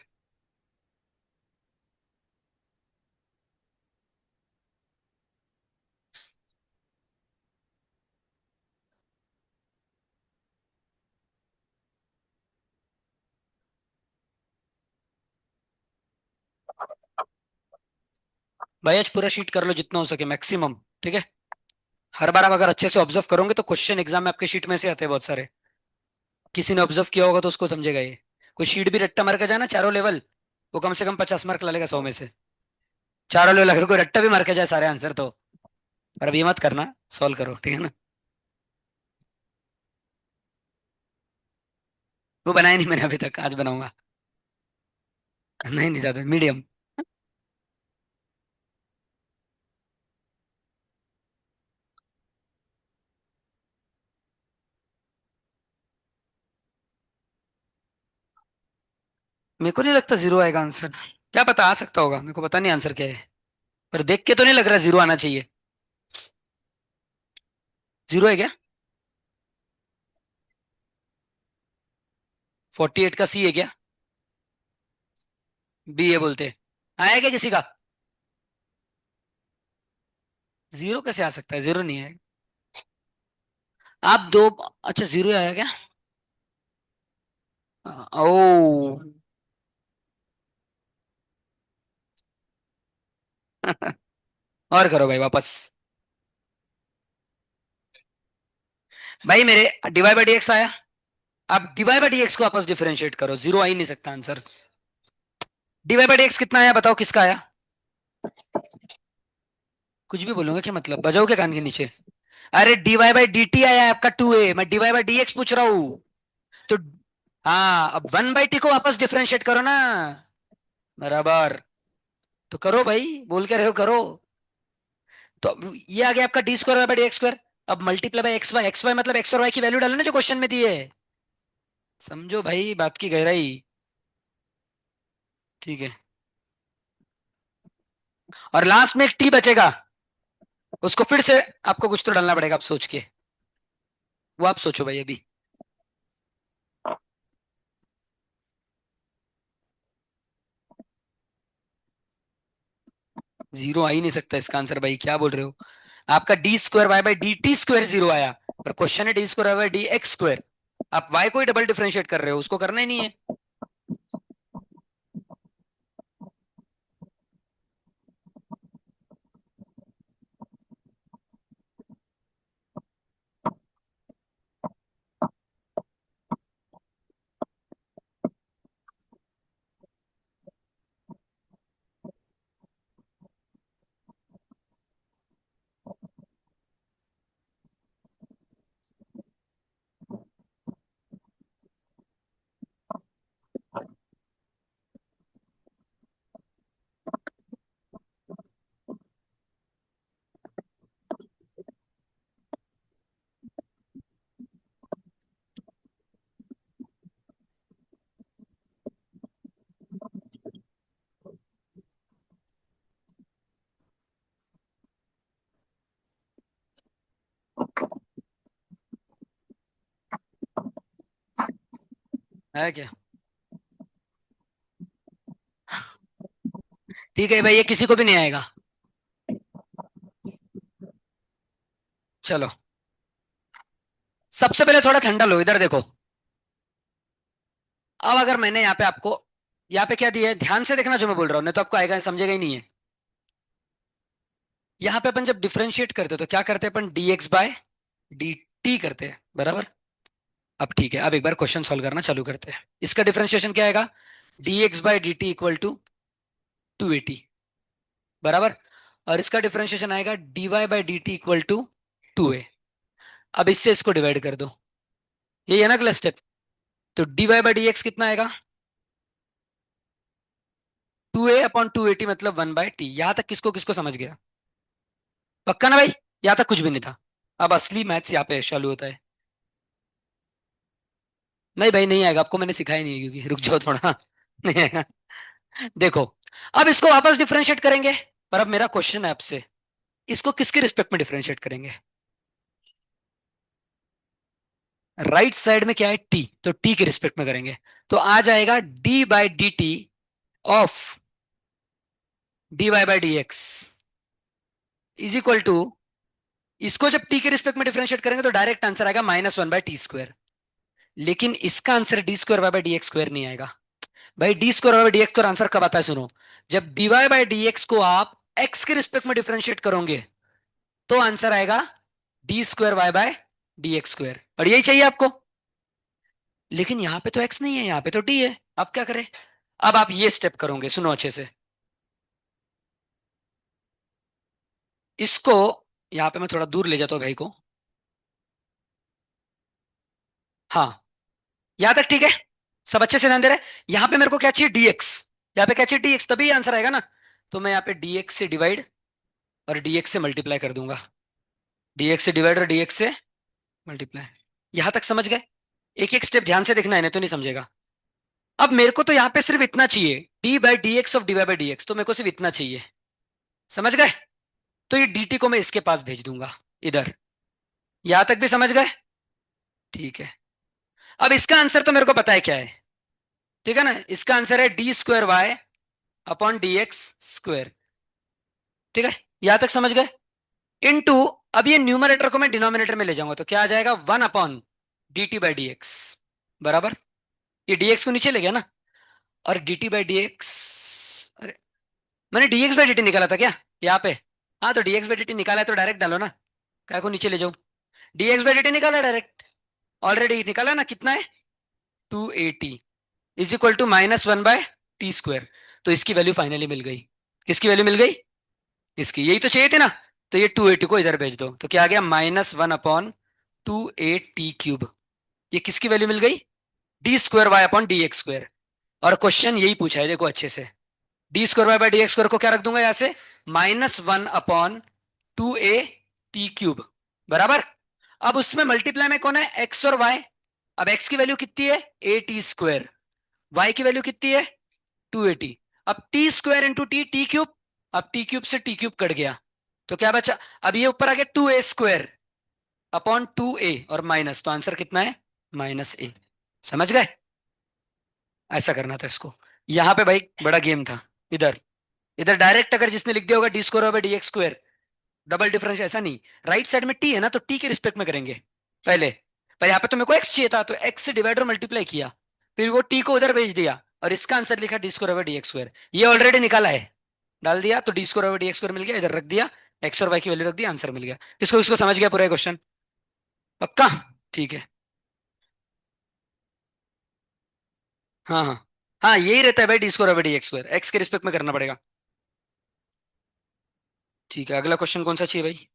भाई आज पूरा शीट कर लो जितना हो सके मैक्सिमम, ठीक है। हर बार आप अगर अच्छे से ऑब्जर्व करोगे तो क्वेश्चन एग्जाम में आपके शीट में से आते हैं बहुत सारे। किसी ने ऑब्जर्व किया होगा तो उसको समझेगा ये। कोई शीट भी रट्टा मार के जाना चारों लेवल, वो कम से कम 50 मार्क ला लेगा 100 में से। चारों लेवल अगर कोई रट्टा भी मार के जाए सारे आंसर तो। पर अब ये मत करना, सॉल्व करो, ठीक है ना। वो बनाया नहीं मैंने अभी तक, आज बनाऊंगा। नहीं नहीं, ज्यादा मीडियम। मेरे को नहीं लगता जीरो आएगा आंसर। क्या पता, आ सकता होगा, मेरे को पता नहीं आंसर क्या है। पर देख के तो नहीं लग रहा जीरो आना चाहिए। जीरो है क्या? 48 का सी है क्या? बी है बोलते। आया क्या किसी का? जीरो कैसे आ सकता है, जीरो नहीं है। आप दो। अच्छा जीरो आया क्या? ओ। और करो भाई वापस। भाई मेरे डिवाई बाई डी एक्स आया। अब डिवाई बाई डी एक्स को आपस डिफरेंशिएट करो, जीरो आ ही नहीं सकता answer. Dibai by D x कितना आया बताओ, किसका आया? कुछ भी बोलूंगा क्या, मतलब बजाओ क्या कान के नीचे? अरे डीवाई बाई डी टी आया है आपका 2a, मैं डीवाई बाई डी एक्स पूछ रहा हूँ। तो हाँ, अब 1/t को वापस डिफरेंशिएट करो ना। बराबर। तो करो भाई, बोल के रहे हो करो। तो अब ये आ गया आपका D square by D x square. अब multiply by X Y, X Y मतलब एक्स और वाई की वैल्यू डालो ना जो क्वेश्चन में दी है। समझो भाई बात की गहराई। ठीक है। और लास्ट में एक टी बचेगा, उसको फिर से आपको कुछ तो डालना पड़ेगा, आप सोच के। वो आप सोचो भाई अभी। जीरो आ ही नहीं सकता इसका आंसर, भाई क्या बोल रहे हो? आपका D square y by d t square zero आया। पर क्वेश्चन है d square y by D x square. आप वाई को ही डबल डिफरेंशिएट कर रहे हो, उसको करना ही नहीं है। है क्या? ठीक है भाई, ये किसी को भी नहीं आएगा। चलो, सबसे पहले थोड़ा ठंडा लो, इधर देखो। अब अगर मैंने यहाँ पे आपको, यहाँ पे क्या दिया है, ध्यान से देखना जो मैं बोल रहा हूँ, नहीं तो आपको आएगा समझेगा ही नहीं है। यहाँ पे अपन जब डिफरेंशिएट करते हैं तो क्या करते हैं अपन, D x by D T करते हैं, बराबर। अब ठीक है, अब एक बार क्वेश्चन सॉल्व करना चालू करते हैं। इसका डिफरेंशिएशन क्या आएगा, d x by D t equal to 280, बराबर। और इसका डिफरेंशिएशन आएगा d y by d t equal to 2a। अब इससे इसको डिवाइड कर दो, यही है ना अगला स्टेप। तो d y by D x कितना आएगा, 2a अपॉन 280 मतलब 1/t। यहां तक किसको किसको समझ गया? पक्का ना भाई? यहां तक कुछ भी नहीं था। अब असली मैथ्स यहाँ पे चालू होता है। नहीं भाई नहीं आएगा, आपको मैंने सिखाया नहीं है, क्योंकि रुक जाओ थोड़ा। नहीं आएगा। देखो, अब इसको वापस डिफरेंशिएट करेंगे। पर अब मेरा क्वेश्चन है आपसे, इसको किसके रिस्पेक्ट में डिफरेंशिएट करेंगे? राइट साइड में क्या है, टी, तो टी के रिस्पेक्ट में करेंगे। तो आ जाएगा d by d t of d y by D x is equal to, इसको जब टी के रिस्पेक्ट में डिफरेंशिएट करेंगे तो डायरेक्ट आंसर आएगा -1/t²। लेकिन इसका answer d square y by D x square नहीं आएगा। भाई d square y by D x square answer कब आता है, सुनो। जब d y by D x को आप एक्स के रिस्पेक्ट में डिफरेंशिएट करोगे तो आंसर आएगा d square y by D x square, और यही चाहिए आपको। लेकिन यहां पे तो एक्स नहीं है, यहां पे तो डी है, अब क्या करें? अब आप ये स्टेप करोगे, सुनो अच्छे से। इसको यहां पे मैं थोड़ा दूर ले जाता हूं भाई को। हाँ, यहां तक ठीक है, सब अच्छे से ध्यान दे रहे हैं। यहां पे मेरे को क्या चाहिए? डीएक्स। यहां पे क्या चाहिए? डीएक्स, तभी आंसर आएगा ना। तो मैं यहाँ पे डीएक्स से डिवाइड और डीएक्स से मल्टीप्लाई कर दूंगा। डीएक्स से डिवाइड और डीएक्स से मल्टीप्लाई। यहां तक समझ गए? एक एक स्टेप ध्यान से देखना है, नहीं तो नहीं समझेगा। अब मेरे को तो यहाँ पे सिर्फ इतना चाहिए, d by D x of d y by D x, तो मेरे को सिर्फ इतना चाहिए। समझ गए? तो ये dt को मैं इसके पास भेज दूंगा, इधर। यहां तक भी समझ गए? ठीक है। अब इसका आंसर तो मेरे को पता है क्या है, ठीक है ना? इसका आंसर है d square y upon d x square. ठीक है, यहां तक समझ गए? इनटू, अब ये न्यूमरेटर को मैं डिनोमिनेटर में ले जाऊंगा तो क्या आ जाएगा? 1 upon D T by D x, बराबर। ये dx को नीचे ले गया ना, और dt बाई डी एक्स, अरे मैंने dx बाई dt निकाला था क्या यहाँ पे? हाँ, तो dx बाई dt निकाला है तो डायरेक्ट डालो ना, क्या को नीचे ले जाऊं? dx बाई dt निकाला डायरेक्ट, ऑलरेडी निकाला ना। कितना है? 280 इज इक्वल टू -1/t²। तो इसकी वैल्यू फाइनली मिल गई। किसकी वैल्यू मिल गई? इसकी, यही तो चाहिए थे ना। तो ये 280 को इधर भेज दो, तो क्या आ गया? -1/2a t³। ये किसकी वैल्यू मिल गई? D square y upon d x square. और क्वेश्चन यही पूछा है, देखो अच्छे से। D square y by D x square को क्या रख दूंगा यहां से? -1/2a t³, बराबर। अब उसमें मल्टीप्लाई में कौन है? एक्स और वाई। अब एक्स की वैल्यू कितनी है? a t²। वाई की वैल्यू कितनी है? 280। अब T square into T, T cube. अब टी क्यूब से टी क्यूब कट गया, तो क्या बचा? अब ये ऊपर आ गया 2a² अपॉन 2a और माइनस, तो आंसर कितना है? -a। समझ गए? ऐसा करना था इसको। यहां पे भाई बड़ा गेम था। इधर, इधर डायरेक्ट अगर जिसने लिख दिया होगा D square by D x square, double difference, ऐसा नहीं। राइट साइड में टी है ना, तो टी के रिस्पेक्ट में करेंगे पहले। पर यहाँ पे तो मेरे को एक्स चाहिए था, तो एक्स से डिवाइड और मल्टीप्लाई किया, फिर वो टी को उधर भेज दिया, और इसका आंसर लिखा D square by D x square. ये ऑलरेडी निकाला है, डाल दिया, तो D square by D x square मिल गया, इधर रख दिया, एक्स और वाई की वैल्यू रख दी, आंसर मिल गया। इसको इसको समझ गया पूरा क्वेश्चन? पक्का? ठीक है। हाँ हाँ हाँ, यही रहता है भाई, d square by D x square, x के रिस्पेक्ट में करना पड़ेगा। ठीक है, अगला क्वेश्चन कौन सा चाहिए भाई?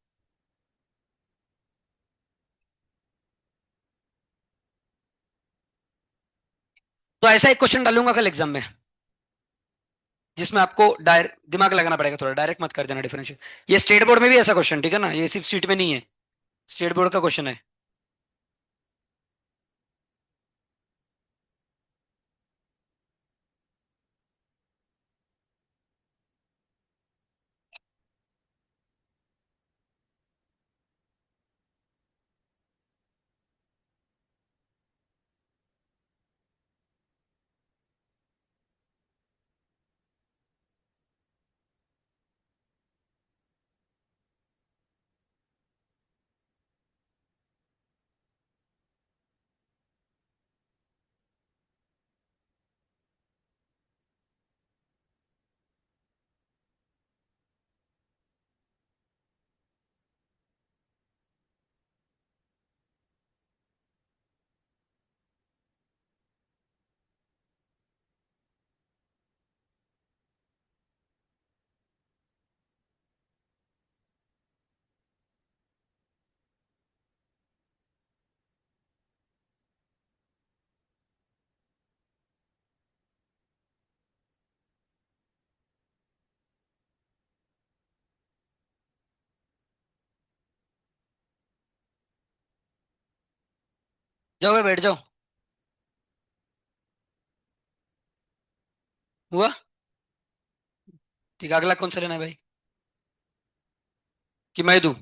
तो ऐसा एक क्वेश्चन डालूंगा कल एग्जाम में, जिसमें आपको दिमाग लगाना पड़ेगा थोड़ा, डायरेक्ट मत कर देना डिफरेंशियल। ये स्टेट बोर्ड में भी ऐसा क्वेश्चन, ठीक है ना? ये सिर्फ सीट में नहीं है, स्टेट बोर्ड का क्वेश्चन है। जाओ भाई, बैठ जाओ। हुआ? ठीक है, अगला कौन सा लेना है भाई? कि मैं दूं?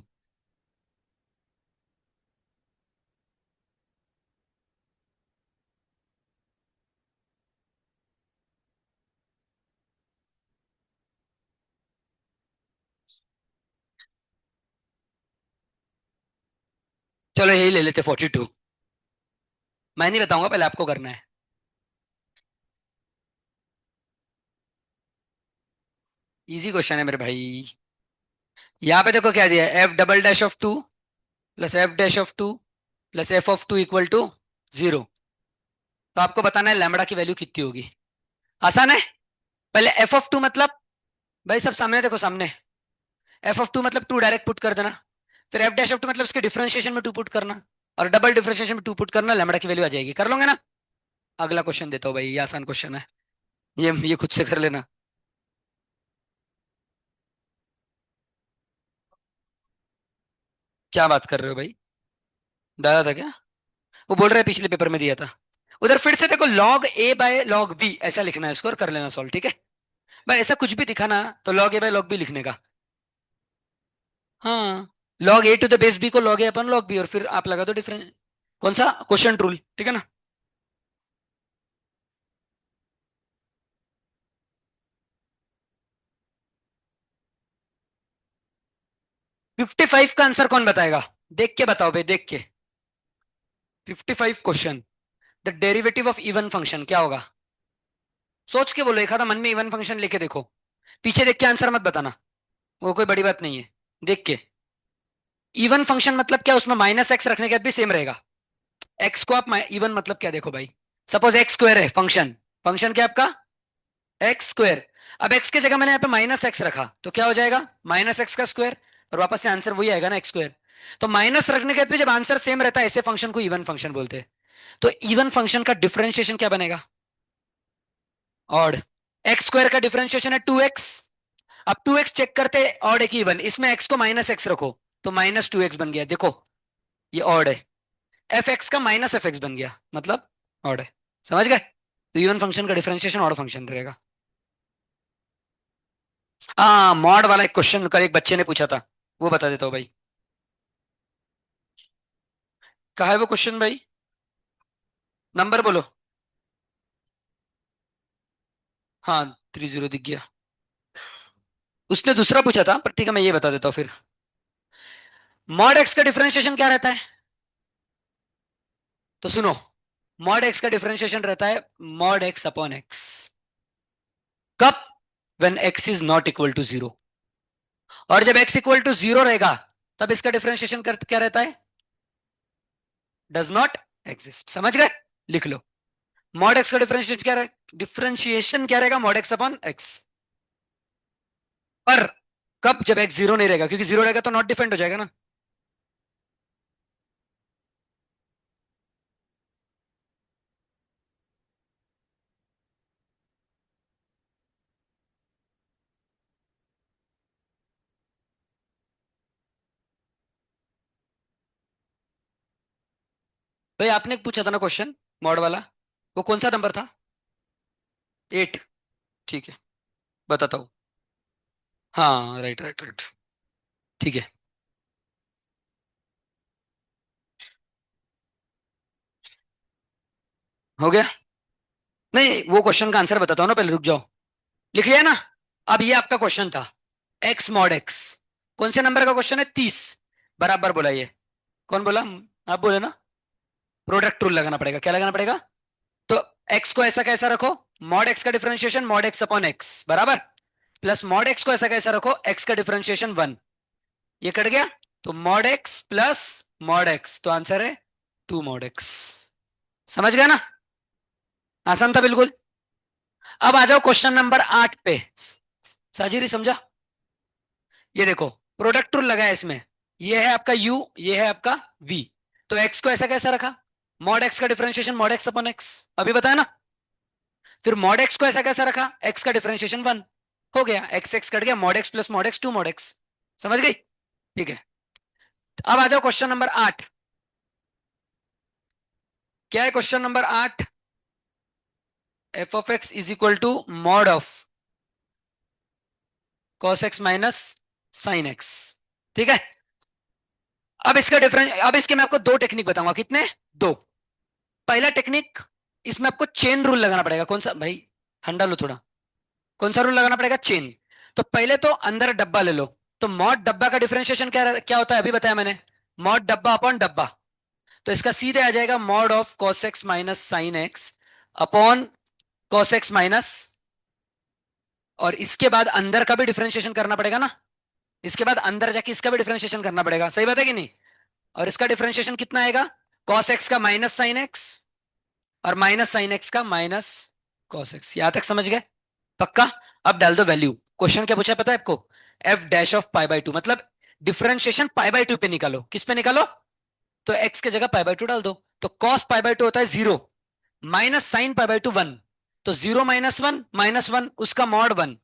चलो यही ले लेते, 42। मैं नहीं बताऊंगा, पहले आपको करना है। इजी क्वेश्चन है मेरे भाई। यहाँ पे देखो क्या दिया है, f double dash of two plus f dash of two plus f of two equal to 0। तो आपको बताना है लैम्बडा की वैल्यू कितनी होगी। आसान है। पहले एफ ऑफ टू मतलब, भाई सब सामने देखो सामने, एफ ऑफ टू मतलब टू डायरेक्ट पुट कर देना। फिर एफ डैश ऑफ टू मतलब उसके डिफरेंशिएशन में टू पुट करना, और डबल डिफरेंशिएशन में टू पुट करना, लैम्बडा की वैल्यू आ जाएगी। कर लोगे ना। अगला क्वेश्चन देता हूँ भाई, ये आसान क्वेश्चन है, ये खुद से कर लेना। क्या बात कर रहे हो भाई, डाला था क्या? वो बोल रहा है पिछले पेपर में दिया था। उधर फिर से देखो, log a by log b ऐसा लिखना है इसको, और कर लेना सॉल्व, ठीक है। भाई ऐसा कुछ भी दिखाना तो log a by log b लिखने का। हाँ, log a to the base b को log a upon log b, और फिर आप लगा दो डिफरेंस, कौन सा क्वेश्चन रूल, ठीक है ना। 55 का आंसर कौन बताएगा? देख के बताओ भाई, देख के। 55 question, the derivative of even function क्या होगा? सोच के बोलो, एक आधा मन में इवन फंक्शन लेके देखो, पीछे देख के आंसर मत बताना, वो कोई बड़ी बात नहीं है। देख के, इवन फंक्शन मतलब क्या, उसमें माइनस एक्स रखने के बाद भी सेम रहेगा। एक्स को आप इवन मतलब क्या, देखो भाई, सपोज एक्स स्क्वायर है फंक्शन, फंक्शन क्या आपका एक्स स्क्वायर। अब एक्स की जगह मैंने यहाँ पे माइनस एक्स रखा तो क्या हो जाएगा, माइनस एक्स का स्क्वायर, और वापस से आंसर वही आएगा ना, एक्स स्क्वायर। तो माइनस रखने के बाद भी जब आंसर सेम रहता है, ऐसे फंक्शन को इवन फंक्शन बोलते हैं। तो इवन फंक्शन का डिफरेंशिएशन क्या बनेगा, ऑड। एक्स स्क्वायर का डिफरेंशिएशन है 2x। अब 2x चेक करते, ऑड है कि इवन, इसमें x को माइनस एक्स रखो तो माइनस 2x बन गया, देखो ये ऑड है। एफ एक्स का माइनस एफ एक्स बन गया, मतलब ऑड है। समझ गए? तो इवन फंक्शन का डिफरेंशिएशन ऑड फंक्शन रहेगा। हाँ, मॉड वाला एक क्वेश्चन कल एक बच्चे ने पूछा था, वो बता देता हूँ भाई। कहा है वो क्वेश्चन भाई, नंबर बोलो। हाँ, 30 दिख गया। उसने दूसरा पूछा था, पर ठीक है मैं ये बता देता हूँ फिर। मॉड एक्स का डिफरेंशिएशन क्या रहता है, तो सुनो। मॉड एक्स का डिफरेंशिएशन रहता है मॉड एक्स अपॉन एक्स। कब? When x is not equal to 0। और जब एक्स इक्वल टू 0 रहेगा, तब इसका डिफरेंशिएशन क्या रहता है, डज नॉट एग्जिस्ट। समझ गए? लिख लो। मॉड एक्स का डिफरेंशिएशन क्या रहेगा, डिफरेंशिएशन क्या रहेगा, मॉड एक्स अपॉन एक्स। पर कब, जब एक्स 0 नहीं रहेगा, क्योंकि 0 रहेगा तो नॉट डिफेंड हो जाएगा ना। भाई आपने एक पूछा था ना क्वेश्चन, मॉड वाला, वो कौन सा नंबर था? 8। ठीक है, बताता हूँ। हाँ, राइट राइट राइट, ठीक है। हो गया? नहीं, वो क्वेश्चन का आंसर बताता हूँ ना, पहले रुक जाओ। लिख लिया ना? अब ये आपका क्वेश्चन था, एक्स मॉड एक्स। कौन से नंबर का क्वेश्चन है, 30। बराबर बोला ये, कौन बोला? आप बोले ना। प्रोडक्ट रूल लगाना पड़ेगा, क्या लगाना पड़ेगा? तो एक्स को ऐसा कैसा रखो, मॉड एक्स का differentiation mod x upon x बराबर, प्लस मॉड एक्स को ऐसा कैसा रखो, एक्स का डिफरेंशिएशन 1। ये कट गया, तो mod x plus mod x, तो आंसर है 2 मॉड एक्स। समझ गया ना? आसान था बिल्कुल। अब आ जाओ क्वेश्चन नंबर 8 पे। साजिरी समझा? ये देखो, प्रोडक्ट रूल लगा है इसमें, ये है आपका u, ये है आपका v। तो x को ऐसा कैसा रखा, मॉड x का differentiation mod x upon x, अभी बताया ना। फिर मॉड x को ऐसा कैसा रखा, x का डिफरेंशिएशन 1। हो गया, x x कट गया, mod x plus mod x 2 mod x। समझ गई? ठीक है। अब आ जाओ क्वेश्चन नंबर 8। क्या है question number 8? F of x is equal to mod of cos x minus sine x. ठीक है। अब इसका डिफरेंस, अब इसके मैं आपको दो टेक्निक बताऊंगा, कितने? दो। पहला टेक्निक, इसमें आपको चेन रूल लगाना पड़ेगा। कौन सा भाई, ठंडा लो थोड़ा। कौन सा रूल लगाना पड़ेगा, चेन। तो पहले तो अंदर डब्बा ले लो, तो मॉड डब्बा का डिफरेंशिएशन क्या क्या होता है, अभी बताया मैंने, मॉड डब्बा अपॉन डब्बा। तो इसका सीधे आ जाएगा mod of cos x minus sine x upon cos x minus और इसके बाद अंदर का भी डिफरेंशिएशन करना पड़ेगा ना, इसके बाद अंदर जाके इसका भी डिफरेंशिएशन करना पड़ेगा, सही बात है कि नहीं? और इसका डिफरेंशिएशन कितना आएगा, कॉस एक्स का माइनस साइन एक्स और माइनस साइन एक्स का माइनस कॉस एक्स। यहां तक समझ गए? पक्का? अब डाल दो वैल्यू। क्वेश्चन क्या पूछा है पता है आपको? F dash of pi by two, मतलब डिफरेंशिएशन पाई बाय टू पे निकालो। किस पे निकालो? तो एक्स की जगह पाई बाय टू डाल दो। तो कॉस पाई बाय टू होता है 0, minus sine pi by two 1, तो 0 माइनस वन उसका mod 1।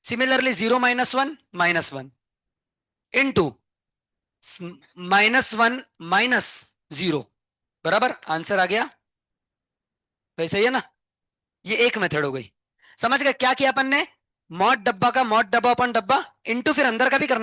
Similarly 0 minus one into -1 minus 0, बराबर आंसर आ गया। वैसे ही है ना? ये एक मेथड हो गई। समझ गए क्या किया अपन ने? मॉड डब्बा का मॉड डब्बा अपन डब्बा इनटू फिर अंदर का भी करना पड़ेगा।